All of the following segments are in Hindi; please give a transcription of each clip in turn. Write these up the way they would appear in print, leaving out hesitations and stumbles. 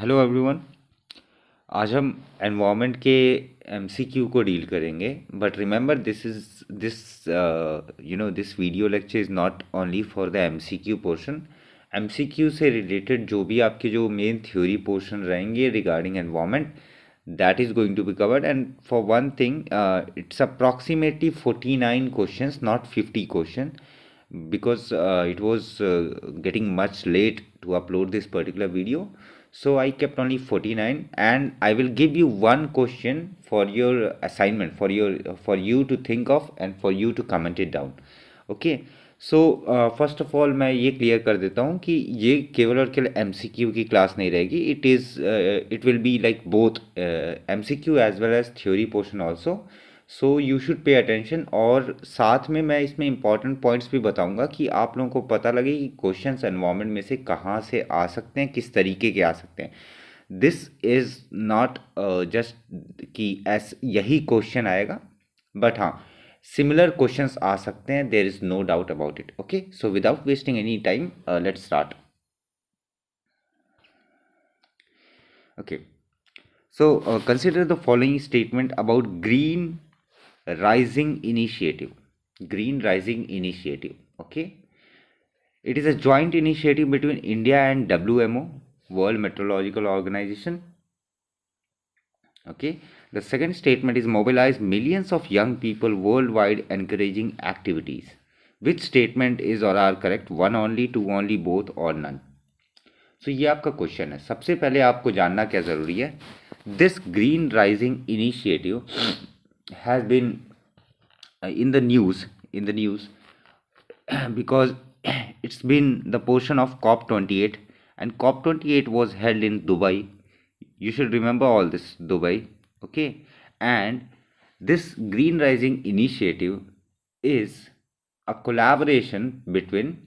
Hello everyone. आज हम एनवायरनमेंट के एमसीक्यू को डील करेंगे। But remember this video lecture is not only for the MCQ portion. MCQ से रिलेटेड जो भी आपके जो मेन थ्योरी पोर्शन रहेंगे regarding environment, that is going to be covered. And for one thing, it's approximately 49 questions, not 50 question, because it was getting much late to upload this particular video, so I kept only 49, and I will give you one question for your assignment, for you to think of and for you to comment it down. Okay. So first of all मैं ये क्लियर कर देता हूँ कि ये केवल और केवल एमसीक्यू की क्लास नहीं रहेगी। It will be like both MCQ as well as theory portion also. So you should pay attention. और साथ में मैं इसमें इंपॉर्टेंट पॉइंट्स भी बताऊंगा कि आप लोगों को पता लगे कि क्वेश्चंस एनवायरनमेंट में से कहाँ से आ सकते हैं, किस तरीके के आ सकते हैं। दिस इज़ नॉट जस्ट कि ऐस यही क्वेश्चन आएगा, बट हाँ सिमिलर क्वेश्चंस आ सकते हैं, there is no doubt about it. Okay, so without wasting any time let's start. Okay, so consider the following statement about Green Rising Initiative. Green Rising Initiative. Okay, it is a joint initiative between India and WMO, World Meteorological Organization. Okay, the second statement is mobilize millions of young people worldwide encouraging activities. Which statement is or are correct? One only, two only, both or none? So ये आपका क्वेश्चन है। सबसे पहले आपको जानना क्या ज़रूरी है, this green rising initiative has been in the news because it's been the portion of COP28, and COP28 was held in Dubai. You should remember all this, Dubai. Okay, and this green rising initiative is a collaboration between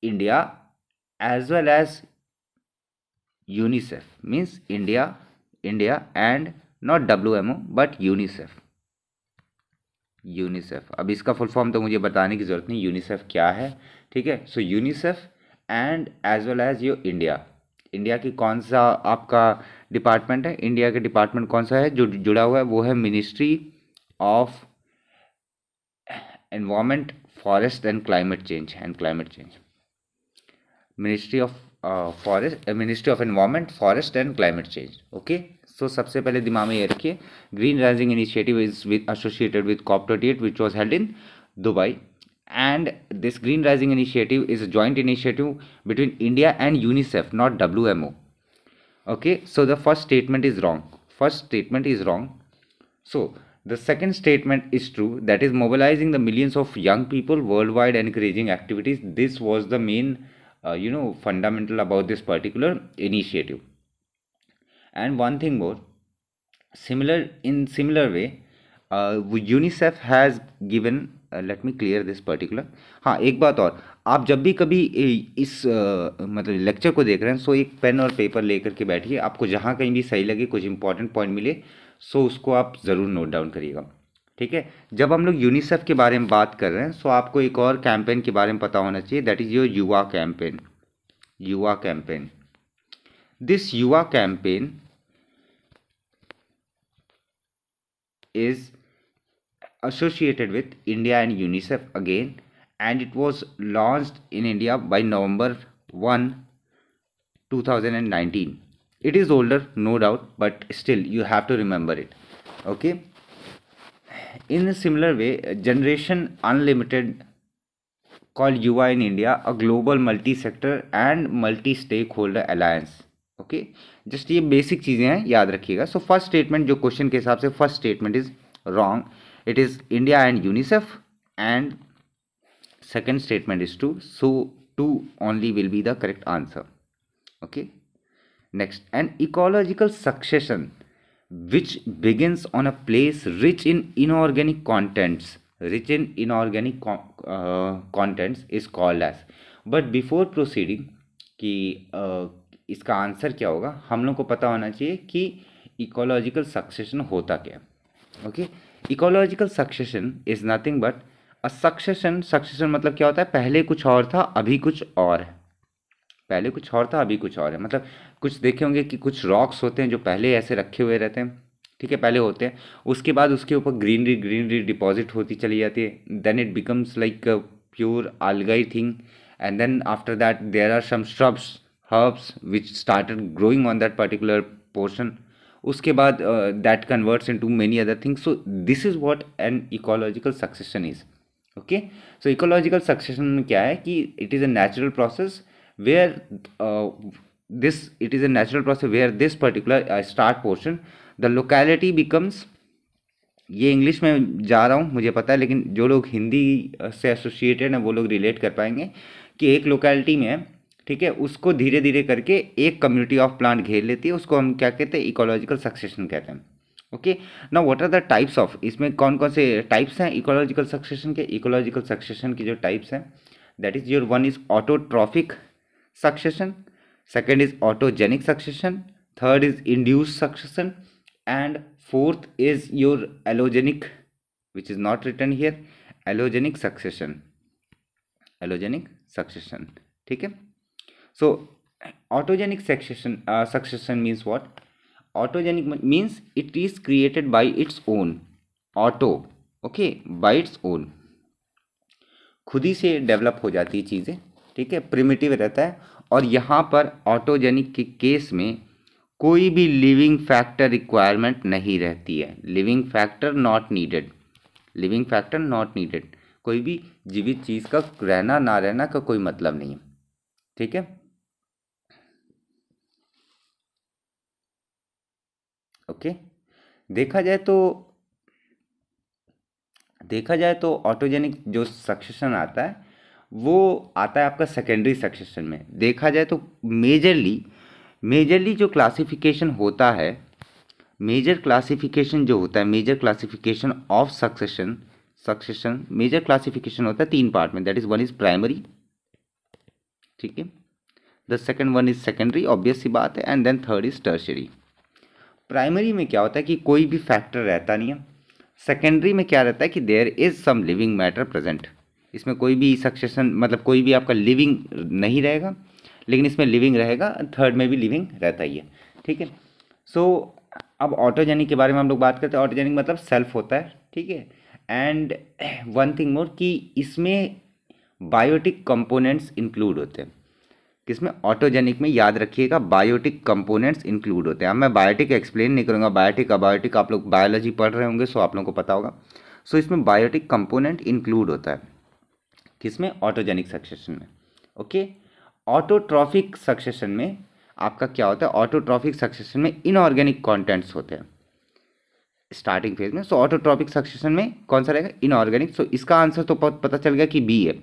India as well as UNICEF. Means India and not WMO but UNICEF. अब इसका फुल फॉर्म तो मुझे बताने की ज़रूरत नहीं, यूनिसेफ क्या है। ठीक है, so UNICEF and as well as your India की कौन सा आपका डिपार्टमेंट है, इंडिया के डिपार्टमेंट कौन सा है जो जुड़ा हुआ है, वो है ministry of environment, forest and climate change ministry of ministry of environment, forest and climate change. Okay, so सबसे पहले दिमाग में ये रखिए, green rising initiative is associated with COP28 which was held in Dubai, and this green rising initiative is a joint initiative between India and UNICEF, not WMO. Okay, so the first statement is wrong. So the second statement is true, that is mobilizing the millions of young people worldwide encouraging activities. This was the main fundamental about this particular initiative. And one thing more, similar way, UNICEF has given, let me clear this particular. हाँ, एक बात और, आप जब भी कभी इस मतलब लेक्चर को देख रहे हैं, सो एक पेन और पेपर लेकर के बैठिए। आपको जहाँ कहीं भी सही लगे, कुछ इंपॉर्टेंट पॉइंट मिले, सो उसको आप ज़रूर नोट डाउन करिएगा। ठीक है, जब हम लोग यूनिसेफ के बारे में बात कर रहे हैं, सो आपको एक और कैंपेन के बारे में पता होना चाहिए, दैट इज़ योर युवा कैंपेन। दिस युवा campaign is associated with India and UNICEF again, and it was launched in India by November 1, 2019. It is older, no doubt, but still you have to remember it. Okay, in a similar way, Generation Unlimited called युवा in India a global multi-sector and multi-stakeholder alliance. Okay, just ये बेसिक चीज़ें हैं, याद रखिएगा। सो फर्स्ट स्टेटमेंट जो क्वेश्चन के हिसाब से first statement is wrong, it is India and UNICEF, and second statement is true, so two only will be the correct answer. Okay, next, an ecological succession which begins on a place rich in inorganic contents is called as. But before proceeding कि इसका आंसर क्या होगा, हम लोग को पता होना चाहिए कि इकोलॉजिकल सक्सेशन होता क्या। Okay, ecological succession is nothing but a succession मतलब क्या होता है, पहले कुछ और था, अभी कुछ और है। पहले कुछ और था, अभी कुछ और है। मतलब कुछ देखे होंगे कि कुछ रॉक्स होते हैं जो पहले ऐसे रखे हुए रहते हैं, ठीक है, पहले होते हैं, उसके बाद उसके ऊपर ग्रीनरी ग्रीनरी डिपॉजिट होती चली जाती है, then it becomes like pure algae thing, and then after that there are some shrubs, herbs which started growing on that particular portion. उसके बाद that converts into many other things. So this is what an ecological succession is. Okay, so ecological succession में क्या है कि it is a natural process where this particular start portion, the locality becomes, ये इंग्लिश में जा रहा हूँ मुझे पता है, लेकिन जो लोग हिंदी से एसोसिएटेड हैं वो लोग रिलेट कर पाएंगे कि एक लोकेलिटी में है, ठीक है, उसको धीरे धीरे करके एक कम्युनिटी ऑफ प्लांट घेर लेती है, उसको हम क्या कहते हैं, इकोलॉजिकल सक्सेशन कहते हैं. Okay, now what are the types of, इसमें कौन कौन से टाइप्स हैं इकोलॉजिकल सक्सेशन के. इकोलॉजिकल सक्सेशन की जो टाइप्स हैं, that is your one is autotrophic succession, second is autogenic succession, third is induce succession, and fourth is your allogenic, which is not written here, allogenic succession. ठीक है. So autogenic succession means what? Autogenic means it is created by its own. Auto, okay, by its own, खुद ही से डेवलप हो जाती है चीज़ें, ठीक है, प्रिमिटिव रहता है. और यहाँ पर ऑटोजेनिक के केस में कोई भी लिविंग फैक्टर रिक्वायरमेंट नहीं रहती है. लिविंग फैक्टर नॉट नीडेड, कोई भी जीवित चीज़ का रहना ना रहना का कोई मतलब नहीं है. ठीक है, ओके. देखा जाए तो ऑटोजेनिक जो सक्सेशन आता है वो आता है आपका सेकेंडरी सक्सेशन में. देखा जाए तो मेजरली जो क्लासिफिकेशन होता है, major classification of succession major classification होता है 3 पार्ट में. That is one is primary, ठीक है, the second one is secondary, obvious सी बात है, and then third is tertiary. Primary में क्या होता है कि कोई भी फैक्टर रहता नहीं है. सेकेंडरी में क्या रहता है कि there is some living matter present. इसमें कोई भी सक्सेशन मतलब कोई भी आपका लिविंग नहीं रहेगा, लेकिन इसमें लिविंग रहेगा. थर्ड में भी लिविंग रहता ही है, ठीक है. सो अब ऑटोजेनिक के बारे में हम लोग बात करते हैं. ऑटोजेनिक मतलब सेल्फ होता है, ठीक है. एंड वन थिंग मोर कि इसमें बायोटिक कंपोनेंट्स इंक्लूड होते हैं. किसमें? ऑटोजेनिक में. याद रखिएगा बायोटिक कंपोनेंट्स इंक्लूड होते हैं. अब मैं बायोटिक एक्सप्लेन नहीं करूँगा, बायोटिक अबायोटिक आप लोग बायोलॉजी पढ़ रहे होंगे, सो आप लोगों को पता होगा. सो इसमें बायोटिक कंपोनेंट इंक्लूड होता है. किसमें? ऑटोजेनिक सक्सेशन में. ओके. ऑटोट्रॉफिक सक्सेशन में आपका क्या होता है? ऑटोट्रॉफिक सक्सेशन में इनऑर्गेनिक कंटेंट्स होते हैं स्टार्टिंग फेज में. सो ऑटोट्रॉफिक सक्सेशन में कौन सा रहेगा? इनऑर्गेनिक. सो इसका आंसर तो पता चल गया कि बी है.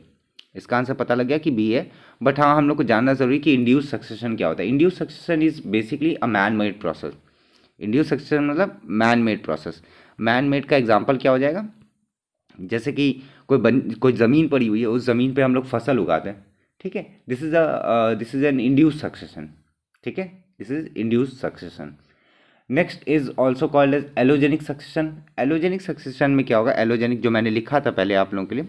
इसका आंसर पता लग गया कि बी है. बट हाँ, हम लोग को जानना जरूरी कि इंड्यूस सक्सेशन क्या होता है. Induce succession is basically a man made process. Induce succession मतलब man made process. Man made का एग्जाम्पल क्या हो जाएगा? जैसे कि कोई ज़मीन पड़ी हुई है, उस ज़मीन पे हम लोग फसल उगाते हैं, ठीक है. This is an induce succession, ठीक है. This is induce succession. Next is also called as allogenic succession. Allogenic succession में क्या होगा? एलोजेनिक जो मैंने लिखा था पहले आप लोगों के लिए,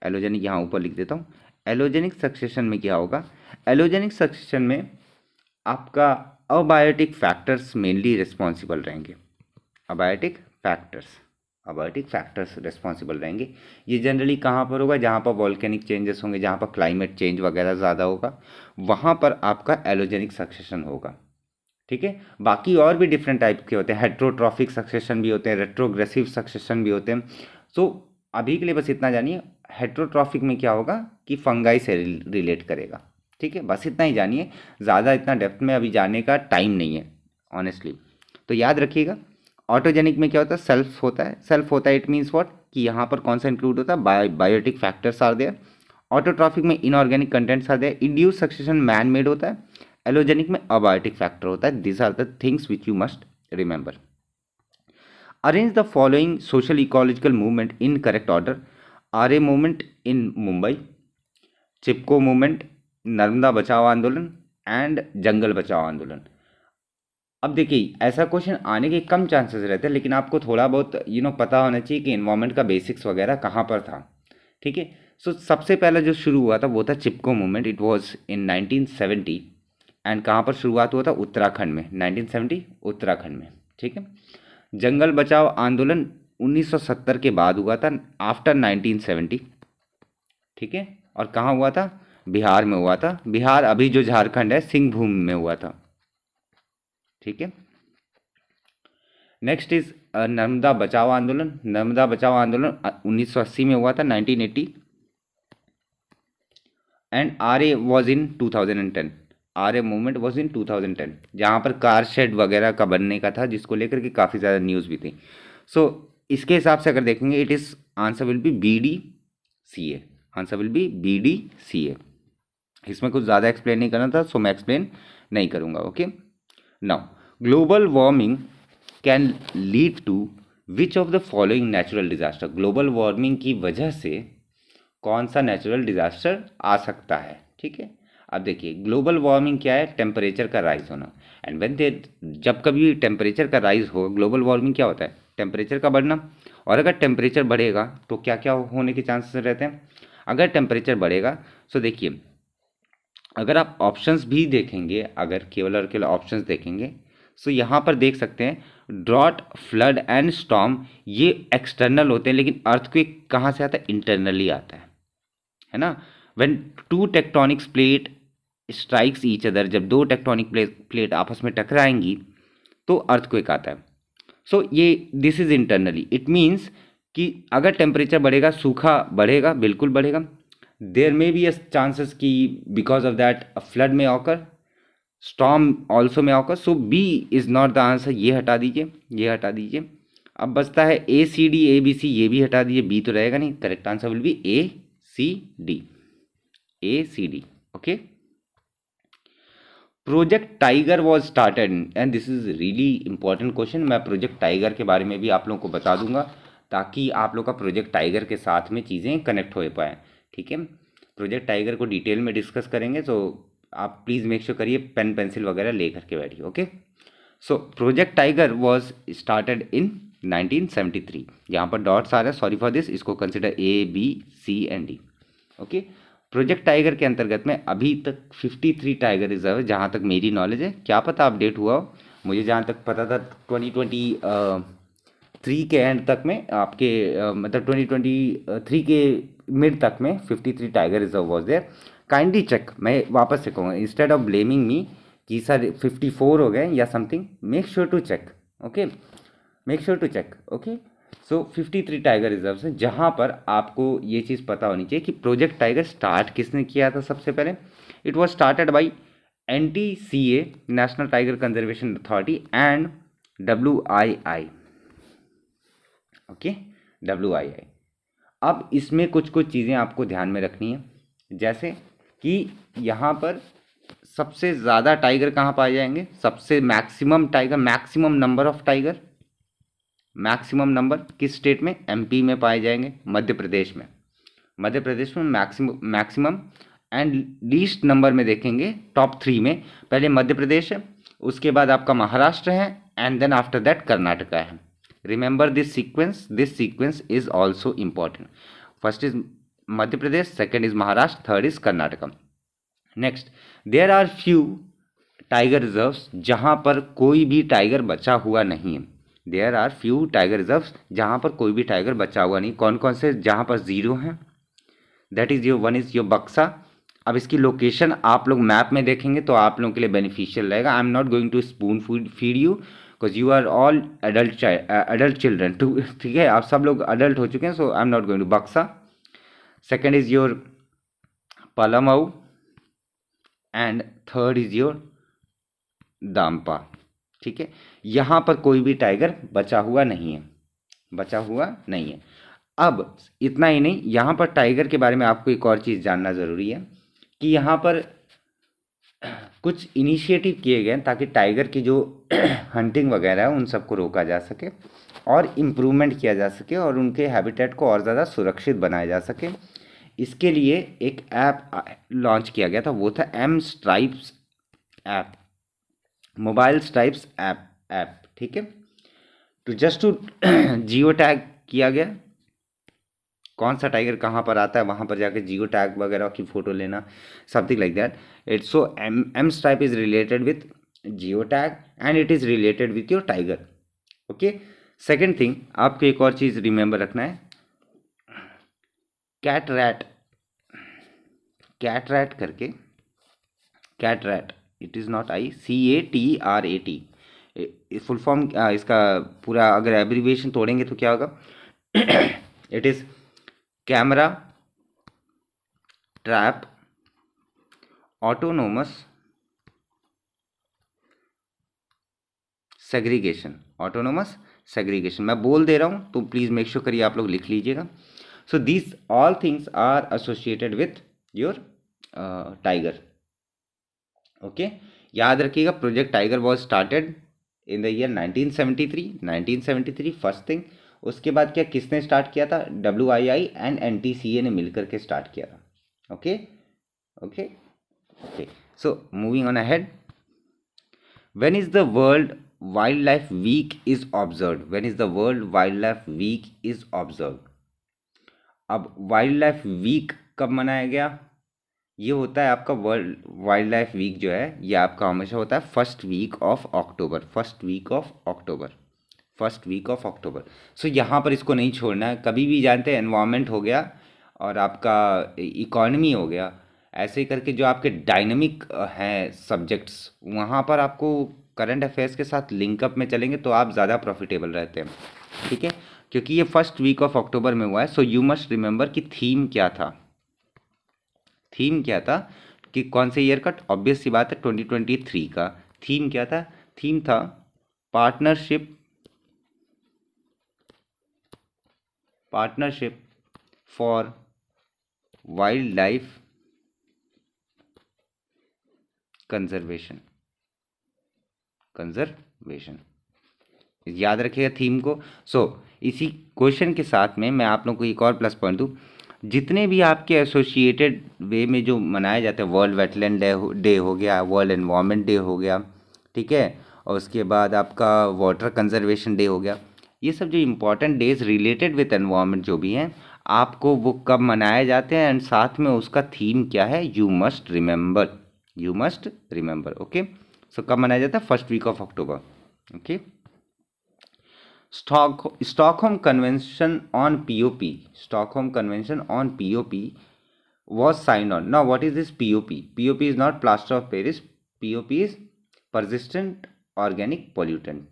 एलोजेनिक यहाँ ऊपर लिख देता हूँ. एलोजेनिक सक्सेशन में क्या होगा? एलोजेनिक सक्सेशन में आपका अबायोटिक फैक्टर्स मेनली रिस्पॉन्सिबल रहेंगे. अबायोटिक फैक्टर्स रिस्पॉन्सिबल रहेंगे. ये जनरली कहाँ पर होगा? जहाँ पर वॉल्केनिक चेंजेस होंगे, जहाँ पर क्लाइमेट चेंज वगैरह ज़्यादा होगा, वहाँ पर आपका एलोजेनिक सक्सेशन होगा, ठीक है. बाकी और भी डिफरेंट टाइप के होते हैं. हेट्रोट्रॉफिक सक्सेशन भी होते हैं, रेट्रोग्रेसिव सक्सेशन भी होते हैं. सो अभी के लिए बस इतना जानिए. हेट्रोट्रॉफिक में क्या होगा कि फंगाई से रिलेट करेगा, ठीक है. बस इतना ही जानिए, ज़्यादा इतना डेप्थ में अभी जाने का टाइम नहीं है ऑनेस्टली. तो याद रखिएगा, ऑटोजेनिक में क्या होता है? सेल्फ होता है. इट मीन्स व्हाट कि यहाँ पर कौन सा इंक्लूड होता है? Biotic factors are there. Autotrophic में inorganic contents are there. Induce succession man made होता है. एलोजेनिक में अबायोटिक फैक्टर होता है. This are the things which you must remember. Arrange the following social ecological movement in correct order. Aarey movement in Mumbai, Chipko movement, Narmada Bachao Andolan and जंगल बचाओ आंदोलन. अब देखिए, ऐसा क्वेश्चन आने के कम चांसेस रहते हैं, लेकिन आपको थोड़ा बहुत पता होना चाहिए कि इन्वायरमेंट का बेसिक्स वगैरह कहाँ पर था, ठीक है. सो सबसे पहला जो शुरू हुआ था वो था Chipko movement, it was in 1970 and कहाँ पर शुरुआत हुआ था, उत्तराखंड में, 1970 उत्तराखंड में, ठीक है। जंगल बचाओ आंदोलन 1970 के बाद हुआ था, आफ्टर 1970, ठीक है। और कहाँ हुआ था, बिहार में हुआ था, बिहार अभी जो झारखंड है सिंहभूम में हुआ था, ठीक है। नेक्स्ट इज नर्मदा बचाओ आंदोलन, नर्मदा बचाओ आंदोलन 1980 में हुआ था, 1980, and RA was in 2010, RA movement was in 2010, जहाँ पर कार शेड वगैरह का बनने का था, जिसको लेकर के काफ़ी ज़्यादा न्यूज़ भी थी। सो इसके हिसाब से अगर देखेंगे it is answer will be B D C A, answer will be B D C A. इसमें कुछ ज़्यादा एक्सप्लेन नहीं करना था, सो मैं एक्सप्लेन नहीं करूँगा, okay. Now global warming can lead to which of the following natural disaster, global warming की वजह से कौन सा नेचुरल डिजास्टर आ सकता है, ठीक है। अब देखिए ग्लोबल वार्मिंग क्या है, टेम्परेचर का राइज होना, एंड व्हेन देयर, जब कभी टेम्परेचर का राइज हो, ग्लोबल वार्मिंग क्या होता है, टेम्परेचर का बढ़ना। और अगर टेम्परेचर बढ़ेगा तो क्या क्या होने के चांसेस रहते हैं, अगर टेम्परेचर बढ़ेगा, सो देखिए अगर आप ऑप्शंस भी देखेंगे, अगर केवल और केवल ऑप्शंस देखेंगे, सो यहाँ पर देख सकते हैं ड्रॉट, फ्लड एंड स्टॉर्म, ये एक्सटर्नल होते हैं, लेकिन अर्थक्वेक कहाँ से आता है, इंटरनली आता है ना। When two tectonics plate strikes each other, जब दो टेक्टोनिक प्लेट आपस में टकराएंगी तो अर्थक्वेक आता है। सो ये this is internally, it means कि अगर टेम्परेचर बढ़ेगा सूखा बढ़ेगा, बिल्कुल बढ़ेगा। There may be a chances कि because of that a flood may occur, storm also may occur, so B is not the answer, ये हटा दीजिए, ये हटा दीजिए। अब बचता है ए सी डी, ए बी सी, ये भी हटा दीजिए, बी तो रहेगा नहीं, correct answer will be A C D, A C D, okay. Project tiger was started, and this is really important question, मैं प्रोजेक्ट टाइगर के बारे में भी आप लोगों को बता दूंगा ताकि आप लोग का प्रोजेक्ट टाइगर के साथ में चीज़ें कनेक्ट हो पाए, ठीक है। प्रोजेक्ट टाइगर को डिटेल में डिस्कस करेंगे, तो आप प्लीज़ मेक श्योर करिए पेन पेंसिल वगैरह ले करके बैठिए, okay. So project tiger was started in 1973, यहाँ पर डॉट्स आ रहा है, सॉरी फॉर दिस, इसको consider A B C and D, okay. Project tiger के अंतर्गत में अभी तक 53 टाइगर रिजर्व है, जहाँ तक मेरी नॉलेज है, क्या पता अपडेट हुआ हो, मुझे जहाँ तक पता था 2023 के एंड तक में आपके मतलब 2023 के मिड तक में 53 tiger reserve was there. Kindly check, मैं वापस से कहूँगा, इंस्टेड ऑफ ब्लेमिंग मी कि सर 54 हो गए या something, make sure to check, okay, make sure to check, okay. So 53 tiger reserve है, जहाँ पर आपको ये चीज़ पता होनी चाहिए कि प्रोजेक्ट टाइगर स्टार्ट किसने किया था सबसे पहले, it was started by NTCA, national tiger conservation authority, and WII, okay, WII। अब इसमें कुछ कुछ चीज़ें आपको ध्यान में रखनी है, जैसे कि यहाँ पर सबसे ज़्यादा टाइगर कहाँ पाए जाएंगे, सबसे maximum tiger, maximum number of tiger, maximum number किस स्टेट में, MP में पाए जाएंगे, मध्य प्रदेश में, मध्य प्रदेश में मैक्सिमम। एंड लीस्ट नंबर में देखेंगे टॉप 3 में, पहले मध्य प्रदेश है, उसके बाद आपका महाराष्ट्र है, and then after that Karnataka है। Remember this sequence is also important, first is Madhya Pradesh, second is Maharashtra, third is Karnataka. Next, there are few tiger reserves जहाँ पर कोई भी टाइगर बचा हुआ नहीं है, there are few tiger reserves जहाँ पर कोई भी टाइगर बचा हुआ नहीं, कौन कौन से, जहाँ पर जीरो हैं, that is your, one is your बक्सा। अब इसकी लोकेशन आप लोग मैप में देखेंगे तो आप लोगों के लिए बेनिफिशियल रहेगा, I am not going to spoon feed you because you are all adult children, ठीक है, आप सब लोग अडल्ट हो चुके हैं, so I am not going to Buxa. Second is your Palamau, and third is your Dampa, ठीक है। यहाँ पर कोई भी टाइगर बचा हुआ नहीं है, बचा हुआ नहीं है। अब इतना ही नहीं, यहाँ पर टाइगर के बारे में आपको एक और चीज़ जानना ज़रूरी है कि यहाँ पर कुछ इनिशिएटिव किए गए ताकि टाइगर की जो हंटिंग वगैरह है उन सबको रोका जा सके और इम्प्रूवमेंट किया जा सके और उनके हैबिटेट को और ज़्यादा सुरक्षित बनाया जा सके। इसके लिए एक ऐप लॉन्च किया गया था, वो था M-Stripes app, mobile stripes app, ठीक है। तो जस्ट टू जियो टैग किया गया कौन सा टाइगर कहाँ पर आता है, वहाँ पर जाकर जियो टैग वगैरह की फ़ोटो लेना, something like that. It's so M stripe is related with geo tag and it is related with your tiger. Okay. Second thing, आपको एक और चीज़ रिमेंबर रखना है, कैट रैट. कैट रैट करके, cat rat, it is not I, CATRAT. Full form इसका पूरा अगर एब्रीविएशन तोड़ेंगे तो क्या होगा, it is camera trap autonomous segregation. Autonomous segregation मैं बोल दे रहा हूँ तो प्लीज़ मेक श्योर करिए आप लोग लिख लीजिएगा. So these all things are associated with your tiger. Okay. याद रखिएगा, project tiger was started in the year 1973 first thing. उसके बाद क्या किसने स्टार्ट किया था, WII एंड NTCA ने मिलकर के स्टार्ट किया था. Okay okay okay. So moving on ahead, when is the world wild life week is observe. When is the world wild life week is observe. अब वाइल्ड लाइफ वीक कब मनाया गया, ये होता है आपका वर्ल्ड वाइल्ड लाइफ वीक जो है, ये आपका हमेशा होता है first week of October. First week of October. So यहाँ पर इसको नहीं छोड़ना है कभी भी. जानते हैं एनवायरनमेंट हो गया और आपका इकोनॉमी हो गया, ऐसे करके जो आपके डायनामिक हैं सब्जेक्ट्स, वहाँ पर आपको करंट अफेयर्स के साथ लिंकअप में चलेंगे तो आप ज़्यादा प्रॉफिटेबल रहते हैं. ठीक है, क्योंकि ये फर्स्ट वीक ऑफ अक्टूबर में हुआ है. सो यू मस्ट रिमेंबर कि थीम क्या था. थीम क्या था कि कौन से ईयर का, ऑब्वियस सी बात है 2023 का. थीम क्या था, थीम था partnership for wild life conservation. याद रखिएगा थीम को. सो इसी क्वेश्चन के साथ में मैं आप लोगों को एक और प्लस पॉइंट दूँ, जितने भी आपके एसोसिएटेड वे में जो मनाए जाते हैं, वर्ल्ड वेटलैंड डे हो गया, वर्ल्ड एनवायरनमेंट डे हो गया, ठीक है, और उसके बाद आपका वाटर कंजर्वेशन डे हो गया, ये सब जो important days related with environment जो भी हैं, आपको वो कब मनाए जाते हैं एंड साथ में उसका थीम क्या है, you must remember. Okay. So कब मनाया जाता है, first week of October. Okay. Stockholm Convention on POP. Stockholm Convention on POP was signed on. Now, what is this POP? POP is not plaster of Paris. POP is persistent organic pollutant.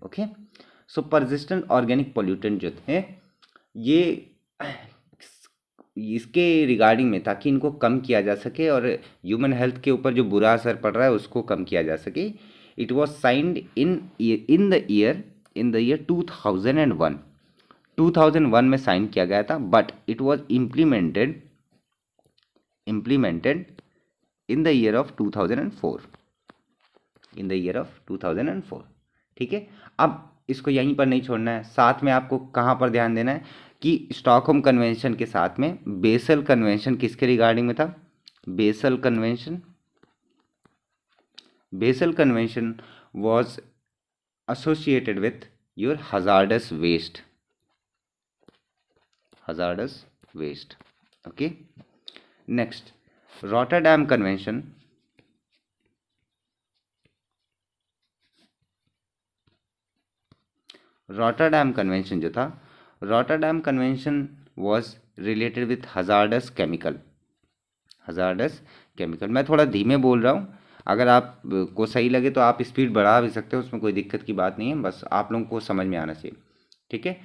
Okay. So persistent organic pollutant जो थे, ये इसके रिगार्डिंग में, ताकि इनको कम किया जा सके और ह्यूमन हेल्थ के ऊपर जो बुरा असर पड़ रहा है उसको कम किया जा सके. It was signed in the year 2001. 2001 में साइन किया गया था, but it was implemented in the year of 2004. ठीक है. अब इसको यहीं पर नहीं छोड़ना है, साथ में आपको कहाँ पर ध्यान देना है कि स्टॉकहोम कन्वेंशन के साथ में बेसल कन्वेंशन किसके रिगार्डिंग में था, basal convention was associated with your hazardous waste. Okay. Next, Rotterdam Convention. जो था, Rotterdam Convention was related with hazardous chemical. मैं थोड़ा धीमे बोल रहा हूँ, अगर आप को सही लगे तो आप स्पीड बढ़ा भी सकते हो, उसमें कोई दिक्कत की बात नहीं है, बस आप लोगों को समझ में आना चाहिए. ठीक है.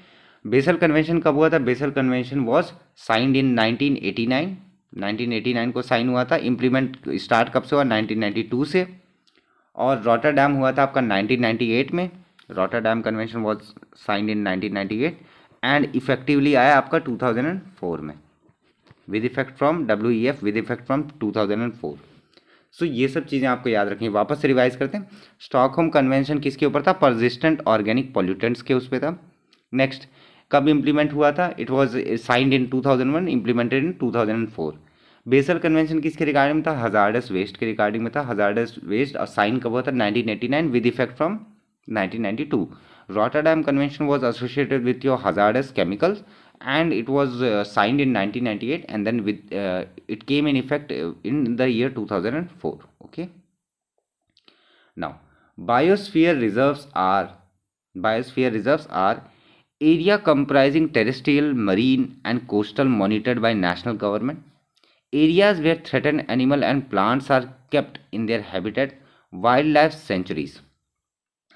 बेसल कन्वेंशन कब हुआ था, basal convention was signed in 1989 को साइन हुआ था. इम्प्लीमेंट स्टार्ट कब से हुआ, 1992 से, और रॉटरडैम हुआ था आपका 1998 में. Rotterdam convention was signed in 1998 and effectively आया आपका 2004 में, with effect from WEF, with effect from 2004. सो ये सब चीज़ें आपको याद रखनी है. वापस से रिवाइज करते हैं. स्टॉकहोम कन्वेंशन किसके ऊपर था, परसिस्टेंट ऑर्गेनिक पॉल्यूटेंट्स के उस पर था. नेक्स्ट, कब इम्प्लीमेंट हुआ था, it was signed in 2001, implemented in 2004. Basal convention किसके रिगार्डिंग में था, हजार्डस वेस्ट के रिगार्डिंग में था. हजार्डस वेस्ट और साइन कब हुआ था, 1989, with effect from 1992. Rotterdam Convention was associated with your hazardous chemicals, and it was signed in 1998, and then with it came in effect in the year 2004. Okay. Now, biosphere reserves are area comprising terrestrial, marine, and coastal monitored by national government. Areas where threatened animal and plants are kept in their habitat, wildlife sanctuaries.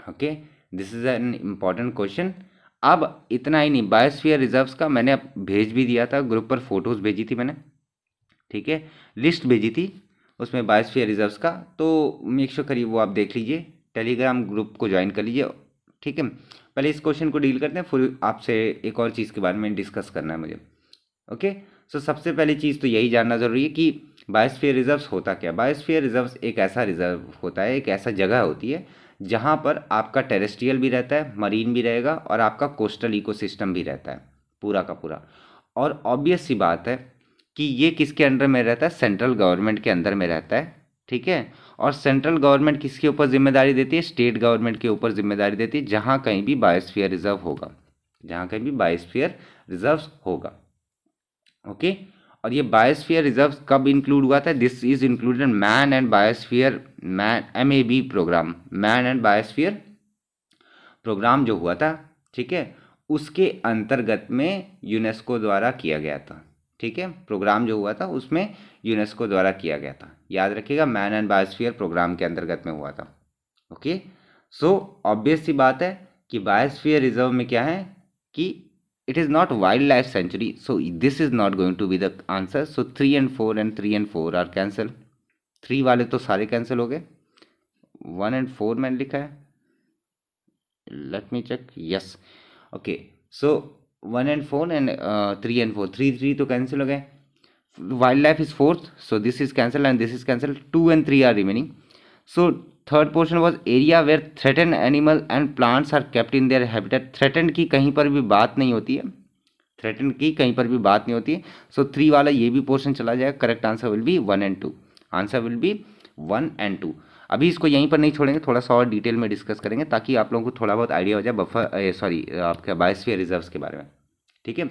Okay, this is an important question. अब इतना ही नहीं, बायोस्फीयर रिजर्व्स का मैंने भेज भी दिया था ग्रुप पर, फोटोज भेजी थी मैंने, ठीक है, लिस्ट भेजी थी उसमें बायोस्फीयर रिजर्व्स का, तो मेक श्योर करिए वो आप देख लीजिए, टेलीग्राम ग्रुप को ज्वाइन कर लीजिए. ठीक है, पहले इस क्वेश्चन को डील करते हैं, फिर आपसे एक और चीज़ के बारे में डिस्कस करना है मुझे. ओके, सो सबसे पहली चीज़ तो यही जानना ज़रूरी है कि बायोस्फीयर रिजर्व्स होता क्या. बायोस्फीयर रिजर्व्स एक ऐसा रिजर्व होता है, एक ऐसा जगह होती है जहाँ पर आपका टेरेस्ट्रियल भी रहता है, मरीन भी रहेगा, और आपका कोस्टल इकोसिस्टम भी रहता है पूरा का पूरा. और ऑब्वियस सी बात है कि ये किसके अंडर में रहता है, सेंट्रल गवर्नमेंट के अंदर में रहता है. ठीक है, और सेंट्रल गवर्नमेंट किसके ऊपर जिम्मेदारी देती है, स्टेट गवर्नमेंट के ऊपर जिम्मेदारी देती है, जहाँ कहीं भी बायोस्फीयर रिजर्व होगा, जहाँ कहीं भी बायोस्फीयर रिजर्व होगा. ओके, और ये बायोस्फीयर रिजर्व कब इंक्लूड हुआ था, this is included man and biosphere MAB programme, man and biosphere programme जो हुआ था, ठीक है, उसके अंतर्गत में यूनेस्को द्वारा किया गया था. ठीक है, प्रोग्राम जो हुआ था उसमें यूनेस्को द्वारा किया गया था, याद रखिएगा, मैन एंड बायोस्फीयर प्रोग्राम के अंतर्गत में हुआ था. ओके, सो ऑब्वियस सी बात है कि बायोस्फीयर रिजर्व में क्या है कि it is not wildlife sanctuary, so this is not going to be the answer. So 3 and 4 and 3 and 4 are cancelled. 3 वाले तो सारे कैंसिल हो गए, 1 and 4 मैंने लिखा है, let me check, yes, okay, so 1 and 4 and 3 and 4, 3 तो कैंसिल हो गए. Wildlife is fourth, so this is cancelled and this is cancelled. 2 and 3 are remaining. So third portion was area where threaten animal and plants are kept in their habitat. Threaten की कहीं पर भी बात नहीं होती है, थ्रेटन की कहीं पर भी बात नहीं होती है. सो 3 वाला ये भी पोर्शन चला जाएगा. Correct answer will B 1 and 2. Answer will B 1 and 2. अभी इसको यहीं पर नहीं छोड़ेंगे, थोड़ा सा और डिटेल में डिस्कस करेंगे ताकि आप लोगों को थोड़ा बहुत आइडिया हो जाए बफर आपका बायोस्फीयर रिजर्व्स के बारे में. ठीक है,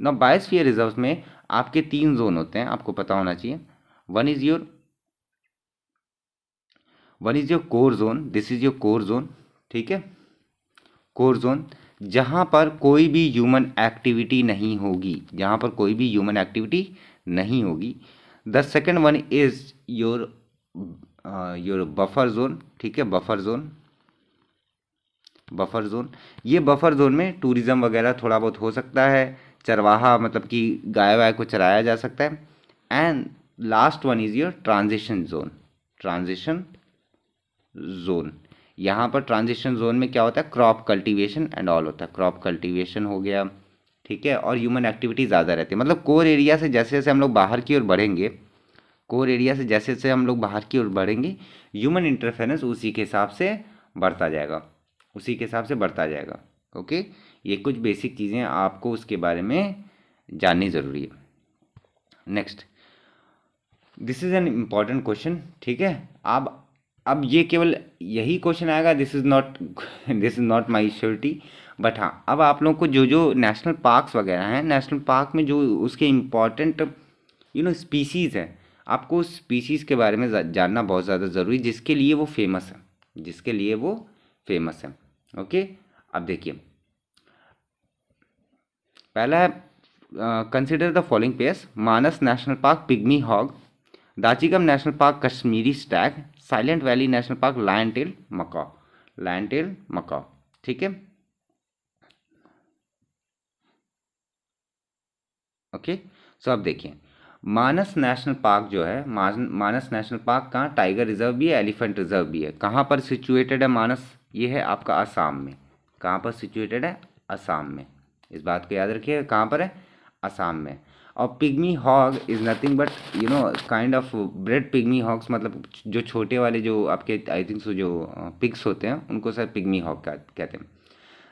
ना बायोस्फीयर रिजर्व्स में आपके 3 जोन होते हैं, आपको पता होना चाहिए. One is your core zone, this is your core zone. ठीक है, कोर जोन जहाँ पर कोई भी ह्यूमन एक्टिविटी नहीं होगी, जहाँ पर कोई भी ह्यूमन एक्टिविटी नहीं होगी. The second one is your buffer zone. ठीक है, बफर जोन, बफर जोन, ये बफर जोन में टूरिज्म वगैरह थोड़ा बहुत हो सकता है, चरवाहा मतलब कि गाय वाय को चराया जा सकता है. And last one is your transition zone. Transition zone, यहाँ पर ट्रांजिशन जोन में क्या होता है, क्रॉप कल्टीवेशन एंड ऑल होता है. क्रॉप कल्टीवेशन हो गया, ठीक है, और ह्यूमन एक्टिविटी ज़्यादा रहती है. मतलब कोर एरिया से जैसे जैसे हम लोग बाहर की ओर बढ़ेंगे, कोर एरिया से जैसे जैसे हम लोग बाहर की ओर बढ़ेंगे, ह्यूमन इंटरफेरेंस उसी के हिसाब से बढ़ता जाएगा, उसी के हिसाब से बढ़ता जाएगा. ओके, ये कुछ बेसिक चीज़ें आपको उसके बारे में जाननी ज़रूरी है. Next, this is an important question. ठीक है, अब ये केवल यही क्वेश्चन आएगा, this is not my surety, but हाँ, अब आप लोगों को जो जो नेशनल पार्क्स वगैरह हैं, नेशनल पार्क में जो उसके इम्पॉर्टेंट स्पीसीज़ हैं, आपको उस स्पीसीज़ के बारे में जानना बहुत ज़्यादा ज़रूरी, जिसके लिए वो फेमस है, जिसके लिए वो फेमस है. ओके, अब देखिए, पहला है consider the following pairs: Manas national park pygmy hog, Dachigam national park Kashmiri stag, silent valley national park lion tail macaque. Lion tail macaque. ठीक है, ओके, सो अब देखिए, मानस नेशनल पार्क जो है, मानस नेशनल पार्क कहाँ, टाइगर रिजर्व भी है, एलिफेंट रिजर्व भी है. कहाँ पर सिचुएटेड है मानस, ये है आपका आसाम में. कहाँ पर सिचुएटेड है, आसाम में. इस बात को याद रखिए, कहाँ पर है, आसाम में. और pygmy hog is nothing but kind of breed pygmy hogs, मतलब जो छोटे वाले जो आपके आई थिंक सो जो पिग्स होते हैं उनको सर पिग्मी हॉग कहते हैं.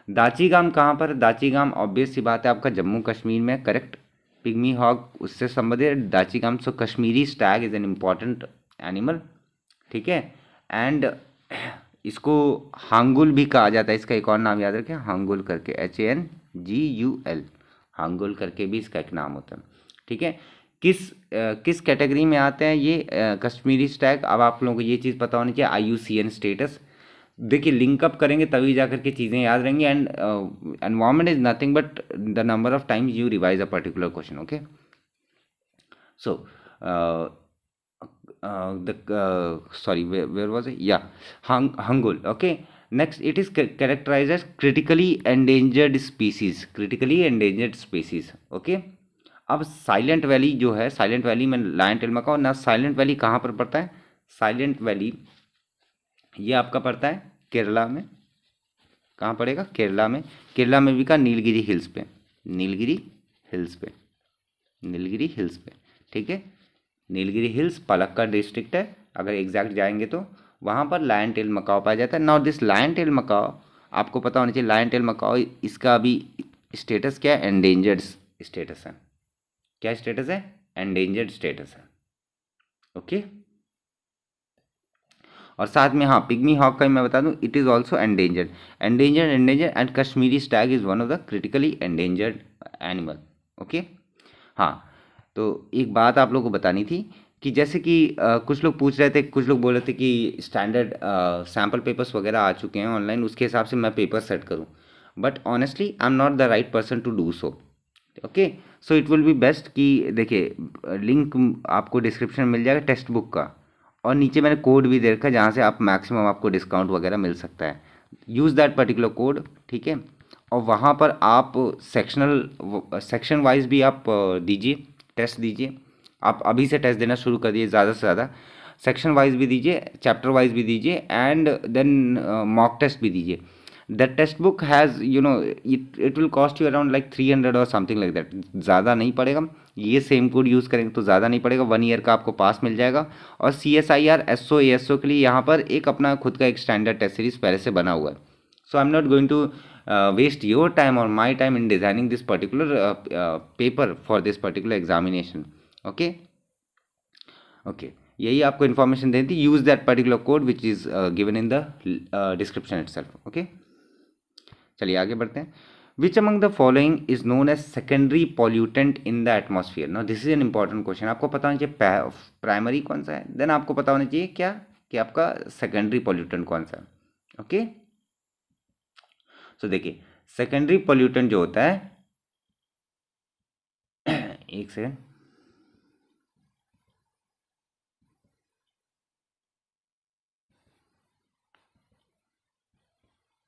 दाचीगाम कहाँ पर, दाचीगाम ऑब्वियस सी बात है आपका जम्मू कश्मीर में. करेक्ट, पिग्मी हॉग उससे संबंधित Dachigam. So Kashmiri stag is an important animal. ठीक है, एंड इसको हांगुल भी कहा जाता है, इसका एक और नाम याद रखें, हांगुल करके, HANGUL, हांगुल करके भी इसका एक नाम होता है। ठीक है, किस कैटेगरी में आते हैं ये कश्मीरी स्टैग? अब आप लोगों को ये चीज़ पता होनी चाहिए, IUCN स्टेटस। देखिए लिंकअप करेंगे तभी जा करके चीज़ें याद रहेंगी। And environment is nothing but the number of times you revise a particular question. Okay, so sorry, where was it? Yeah, Hangul. Okay, next, it is characterized as critically endangered species, critically endangered species. Okay, अब साइलेंट वैली जो है, साइलेंट वैली में लायन टेल मकाओ ना, साइलेंट वैली कहाँ पर पड़ता है? साइलेंट वैली ये आपका पड़ता है केरला में। कहाँ पड़ेगा? केरला में। केरला में भी का नीलगिरी हिल्स पे, नीलगिरी हिल्स पे, नीलगिरी हिल्स पे। ठीक है, नीलगिरी हिल्स पलक्कड़ डिस्ट्रिक्ट है, अगर एग्जैक्ट जाएंगे तो वहाँ पर लायन टेल मकाओ पाया जाता है। Now this lion tail macaque आपको पता होना चाहिए, लायन टेल मकाओ इसका अभी स्टेटस क्या है? एंडेंजर्ड स्टेटस है। क्या स्टेटस है? एंडेंजर्ड स्टेटस है। ओके, और साथ में हाँ पिग्मी हॉक का मैं बता दूं, it is also endangered, endangered and Kashmiri stag is one of the critically endangered animal. Okay, हाँ, तो एक बात आप लोगों को बतानी थी कि जैसे कि कुछ लोग पूछ रहे थे, कुछ लोग बोल रहे थे कि स्टैंडर्ड सैम्पल पेपर्स वगैरह आ चुके हैं ऑनलाइन, उसके हिसाब से मैं पेपर सेट करूं, but honestly I am not the right person to do so. Okay, so it will be best कि देखिए लिंक आपको डिस्क्रिप्शन में मिल जाएगा टेक्स्ट बुक का, और नीचे मैंने कोड भी दे रखा है जहाँ से आप मैक्सिमम आपको डिस्काउंट वगैरह मिल सकता है। Use that particular code. ठीक है, और वहाँ पर आप सेक्शन वाइज भी आप दीजिए, टेस्ट दीजिए। आप अभी से टेस्ट देना शुरू कर दिए ज़्यादा से ज़्यादा, सेक्शन वाइज भी दीजिए, चैप्टर वाइज भी दीजिए, एंड देन मॉक टेस्ट भी दीजिए। That text book has it will cost you around like 300 और समथिंग लाइक दैट, ज़्यादा नहीं पड़ेगा। ये सेम कोड यूज़ करेंगे तो ज़्यादा नहीं पड़ेगा, 1 ईयर का आपको पास मिल जाएगा। और CSIR SO ASO के लिए यहाँ पर एक अपना खुद का एक स्टैंडर्ड टेस्ट सीरीज पहले से बना हुआ है। So I am not going to waste your time or my time in designing this particular paper for this particular examination. Okay, okay, यही आपको इन्फॉर्मेशन देनी थी। Use that particular code which is given in the description itself. Okay, चलिए आगे बढ़ते हैं। Which among the following is known as secondary pollutant in the atmosphere? Now this is an important question. आपको पता होना चाहिए प्राइमरी कौन सा है, देन आपको पता होना चाहिए क्या कि आपका सेकेंडरी पॉल्यूटेंट कौन सा है। ओके, सो देखिए सेकेंडरी पॉल्यूटेंट जो होता है एक सेकेंड,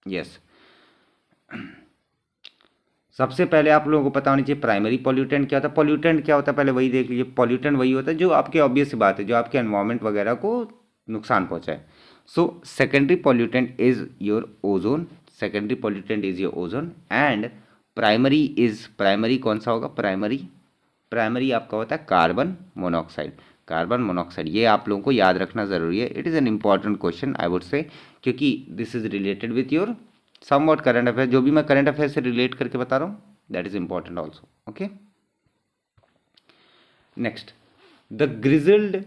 यस, सबसे पहले आप लोगों को पता होनी चाहिए प्राइमरी पॉल्यूटेंट क्या होता है। पॉल्यूटेंट क्या होता है पहले वही देख लीजिए। पॉल्यूटेंट वही होता है जो आपके, ऑब्वियस सी बात है, जो आपके एनवायरनमेंट वगैरह को नुकसान पहुंचाए। So secondary pollutant is your ozone, secondary pollutant is your ozone. And primary कौन सा होगा? प्राइमरी आपका होता है कार्बन मोनोऑक्साइड, कार्बन मोनोऑक्साइड। ये आप लोगों को याद रखना ज़रूरी है। It is an important question I would say, क्योंकि this is related with your somewhat current affair. जो भी मैं करंट अफेयर से रिलेट करके बता रहा हूँ, that is important also. Okay, next, the grizzled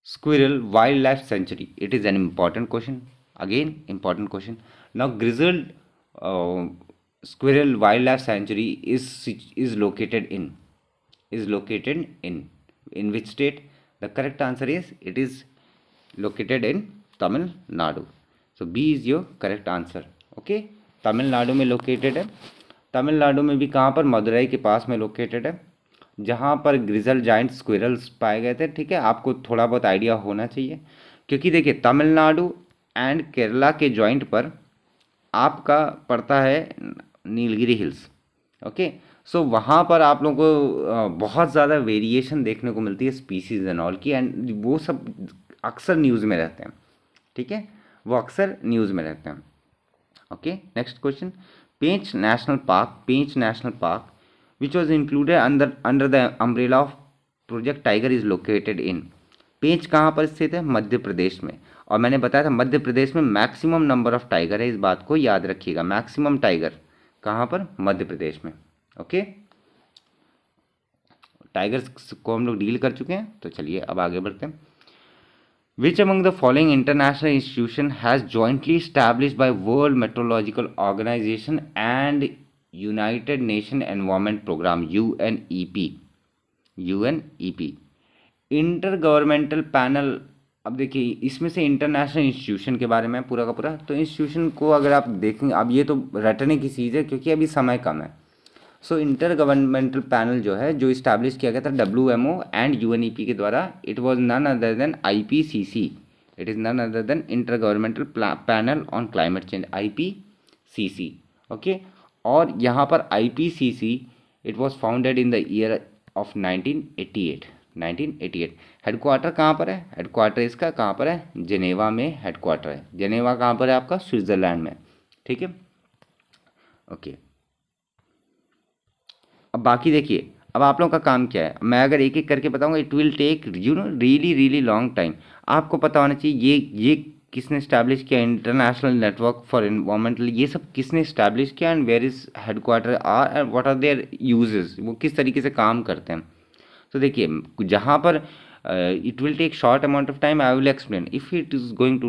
squirrel wild life sanctuary. It is an important question, again important question. Now grizzled squirrel wildlife sanctuary is located in which state? The correct answer is it is located in Tamil Nadu. So B is your correct answer. Okay, Tamil Nadu में लोकेटेड है। तमिलनाडु में भी कहाँ पर? मदुरई के पास में लोकेटेड है, जहाँ पर ग्रिजल जाइंट स्क्विरल्स पाए गए थे। ठीक है, आपको थोड़ा बहुत आइडिया होना चाहिए, क्योंकि देखिए तमिलनाडु एंड केरला के जॉइंट पर आपका पड़ता है नीलगिरी हिल्स। ओके, सो वहाँ पर आप लोगों को बहुत ज़्यादा वेरिएशन देखने को मिलती है स्पीसीज एंड ऑल की, एंड वो सब अक्सर न्यूज़ में रहते हैं। ठीक है, वो अक्सर न्यूज़ में रहते हैं। Okay, next question, Pench national park which was included under the umbrella of project tiger is located in. Pench कहाँ पर स्थित है? मध्य प्रदेश में। और मैंने बताया था मध्य प्रदेश में मैक्सिमम नंबर ऑफ टाइगर है, इस बात को याद रखिएगा। मैक्सिमम टाइगर कहाँ पर? मध्य प्रदेश में। ओके, टाइगर्स को हम लोग डील कर चुके हैं, तो चलिए अब आगे बढ़ते हैं। Which among the following international institution has jointly established by World Meteorological Organization and United Nations Environment Program UNEP? UNEP inter governmental panel. अब देखिए इसमें से इंटरनेशनल इंस्टीट्यूशन के बारे में पूरा का पूरा, तो इंस्टीट्यूशन को अगर आप देखेंगे, अब ये तो रटने की चीज़ है क्योंकि अभी समय कम है। सो इंटर गवर्नमेंटल पैनल जो है, जो इस्टेब्लिश किया गया था WMO एंड UNEP के द्वारा, it was none other than IPCC। It is none other than inter governmental panel on climate change, IPCC। Okay, और यहाँ पर IPCC it was founded in the year of 1988। Headquarter कहाँ पर है? हेडक्वार्टर इसका कहाँ पर है? जेनेवा में हेडक्वार्टर है। जेनेवा कहाँ पर है आपका? स्विट्ज़रलैंड में। ठीक है, ओके। अब बाकी देखिए, अब आप लोगों का काम क्या है, मैं अगर एक एक करके बताऊंगा, it will take really long time. आपको पता होना चाहिए ये किसने इस्टेब्लिश किया, इंटरनेशनल नेटवर्क फॉर एनवायरमेंटल, ये सब किसने इस्टेब्लिश किया, and where is headquarter are and what are their uses, वो किस तरीके से काम करते हैं। तो देखिए जहाँ पर it will take short amount of time, I will explain. If it is going to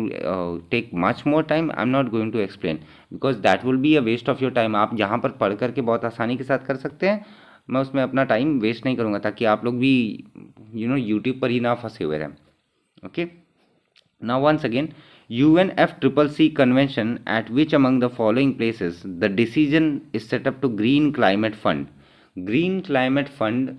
take much more time, I'm not going to explain because that will be a waste of your time. आप जहाँ पर पढ़ करके बहुत आसानी के साथ कर सकते हैं, मैं उसमें अपना टाइम वेस्ट नहीं करूँगा, ताकि आप लोग भी यूट्यूब पर ही ना फंसे हुए रहें। Okay, now once again, UNFCCC convention at which among the following places the decision is set up to green climate fund? Green climate fund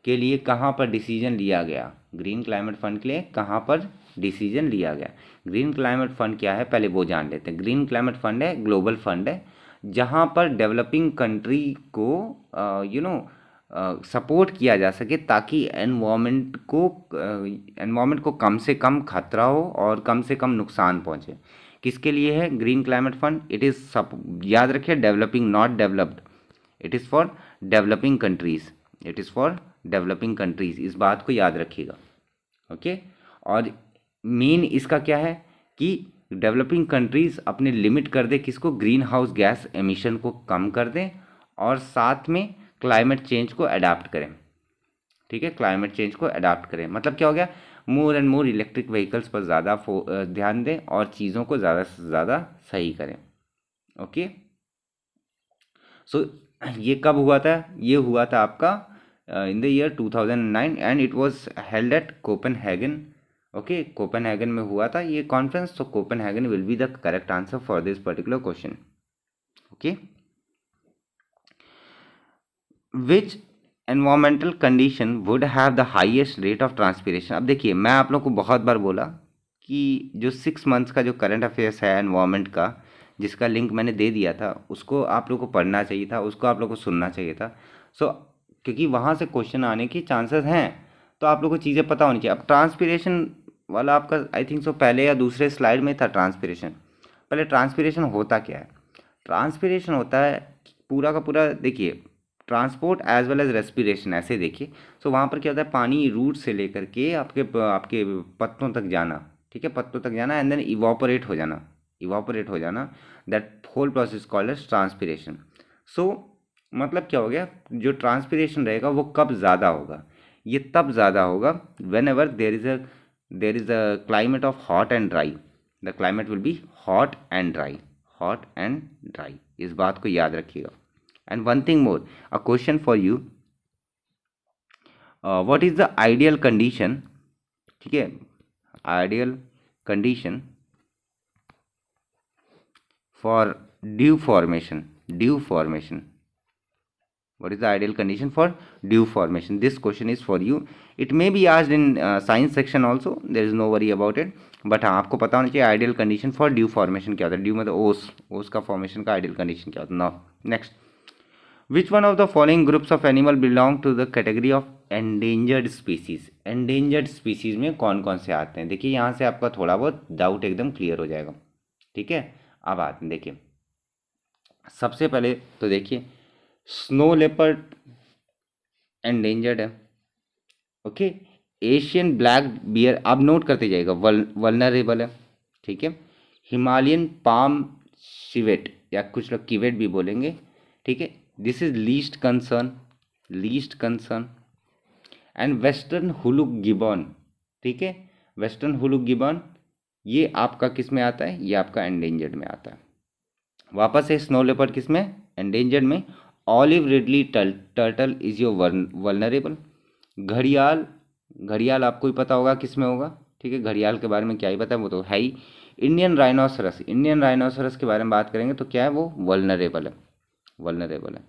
के लिए कहाँ पर डिसीजन लिया गया? ग्रीन क्लाइमेट फंड के लिए कहाँ पर डिसीजन लिया गया? ग्रीन क्लाइमेट फंड क्या है पहले वो जान लेते हैं। ग्रीन क्लाइमेट फंड है, ग्लोबल फंड है, जहाँ पर डेवलपिंग कंट्री को सपोर्ट किया जा सके, ताकि एनवायरनमेंट को कम से कम खतरा हो और कम से कम नुकसान पहुँचे। किसके लिए है green climate fund? It is, याद रखिए, developing, not developed. It is for developing countries. It is for developing countries, इस बात को याद रखिएगा। ओके, और मेन इसका क्या है कि डेवलपिंग कंट्रीज़ अपने लिमिट कर दे किसको? ग्रीन हाउस गैस एमिशन को कम कर दें, और साथ में क्लाइमेट चेंज को अडाप्ट करें। ठीक है, क्लाइमेट चेंज को अडाप्ट करें मतलब क्या हो गया? More and more electric vehicles पर ज़्यादा ध्यान दें और चीज़ों को ज़्यादा से ज़्यादा सही करें। ओके, सो ये कब हुआ था? ये हुआ था आपका in the year 2009 and it was held at Copenhagen. Okay, Copenhagen में हुआ था ये conference, so Copenhagen will be the correct answer for this particular question. Okay, which environmental condition would have the highest rate of transpiration? अब देखिए, मैं आप लोग को बहुत बार बोला कि जो 6 मंथ्स का जो करंट अफेयर्स है एनवायरनमेंट का, जिसका लिंक मैंने दे दिया था, उसको आप लोग को पढ़ना चाहिए था, उसको आप लोग को सुनना चाहिए था। सो क्योंकि वहाँ से क्वेश्चन आने की चांसेस हैं, तो आप लोग को चीज़ें पता होनी चाहिए। अब ट्रांसपीरेशन वाला आपका आई थिंक सो पहले या दूसरे स्लाइड में था ट्रांसपीरेशन। पहले ट्रांसपीरेशन होता क्या है? ट्रांसपीरेशन होता है पूरा का पूरा, देखिए, transport as well as respiration, ऐसे देखिए। सो वहाँ पर क्या होता है, पानी रूट से लेकर के आपके पत्तों तक जाना, ठीक है, पत्तों तक जाना, एंड देन इवापोरेट हो जाना, that whole process called as transpiration. So मतलब क्या हो गया, जो ट्रांसपीरेशन रहेगा वो कब ज़्यादा होगा? ये तब ज़्यादा होगा when ever there is a climate of hot and dry. The climate will be hot and dry, इस बात को याद रखिएगा। And one thing more, a question for you, what is the ideal condition? ठीक है, ideal condition for due formation. What is the ideal condition for dew formation? This question is for you. It may be asked in science section also. There is no worry about it. But हाँ, आपको पता होना चाहिए ideal condition for due formation क्या होता है। ड्यू मतलब ओस का फॉर्मेशन का आइडियल कंडीशन क्या होता है। Now next, which one of the following groups of animal belong to the category of endangered species? Endangered species में कौन कौन से आते हैं? देखिए, यहाँ से आपका थोड़ा बहुत डाउट एकदम क्लियर हो जाएगा। ठीक है, अब आते हैं, देखिए, सबसे पहले तो देखिए, स्नो लेपर्ड एंडेंजर्ड है। ओके, एशियन ब्लैक बियर, आप नोट करते जाइएगा, वल्नरेबल है। ठीक है, हिमालयन पाम सिवेट, या कुछ लोग किवेट भी बोलेंगे। ठीक है, this is least concern. And western hoolock gibbon, ठीक है, वेस्टर्न हुलुक गिबन ये आपका किस में आता है, ये आपका एंडेंजर्ड में आता है। वापस से स्नो लेपर्ड किस में, एंडेंजर्ड में। Olive ridley turtle is your vulnerable. घड़ियाल, घड़ियाल आपको ही पता होगा किस में होगा, ठीक है, घड़ियाल के बारे में क्या ही पता है, वो तो है ही। इंडियन राइनोसरस, इंडियन राइनोसरस के बारे में बात करेंगे तो क्या है, वो वल्नरेबल है, वल्नरेबल है।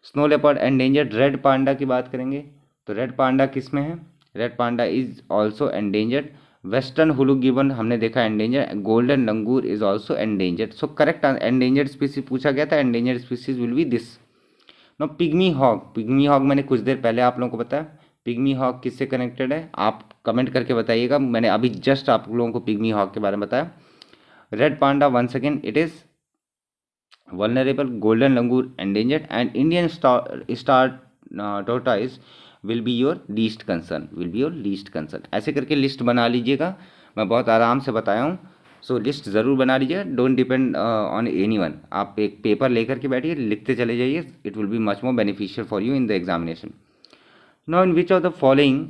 Snow leopard endangered. Red panda की बात करेंगे तो रेड पांडा किस में है, red panda is also endangered. Western hoolock gibbon हमने देखा endangered. Golden langur is also endangered. So correct endangered species पूछा गया था, endangered species will be this. No pygmy hog, pygmy hog मैंने कुछ देर पहले आप लोगों को बताया, पिग्मी हॉग किससे कनेक्टेड है, आप कमेंट करके बताइएगा, मैंने अभी जस्ट आप लोगों को पिग्मी हॉग के बारे में बताया। Red panda once again it is vulnerable, golden langur endangered and Indian star tortoise will be your least concern, will be your least concern. ऐसे करके लिस्ट बना लीजिएगा, मैं बहुत आराम से बताया हूँ। सो लिस्ट ज़रूर बना लीजिएगा, डोंट डिपेंड ऑन एनीवन। आप एक पेपर लेकर के बैठिए, लिखते चले जाइए, it will be much more beneficial for you in the examination. Now in which of the following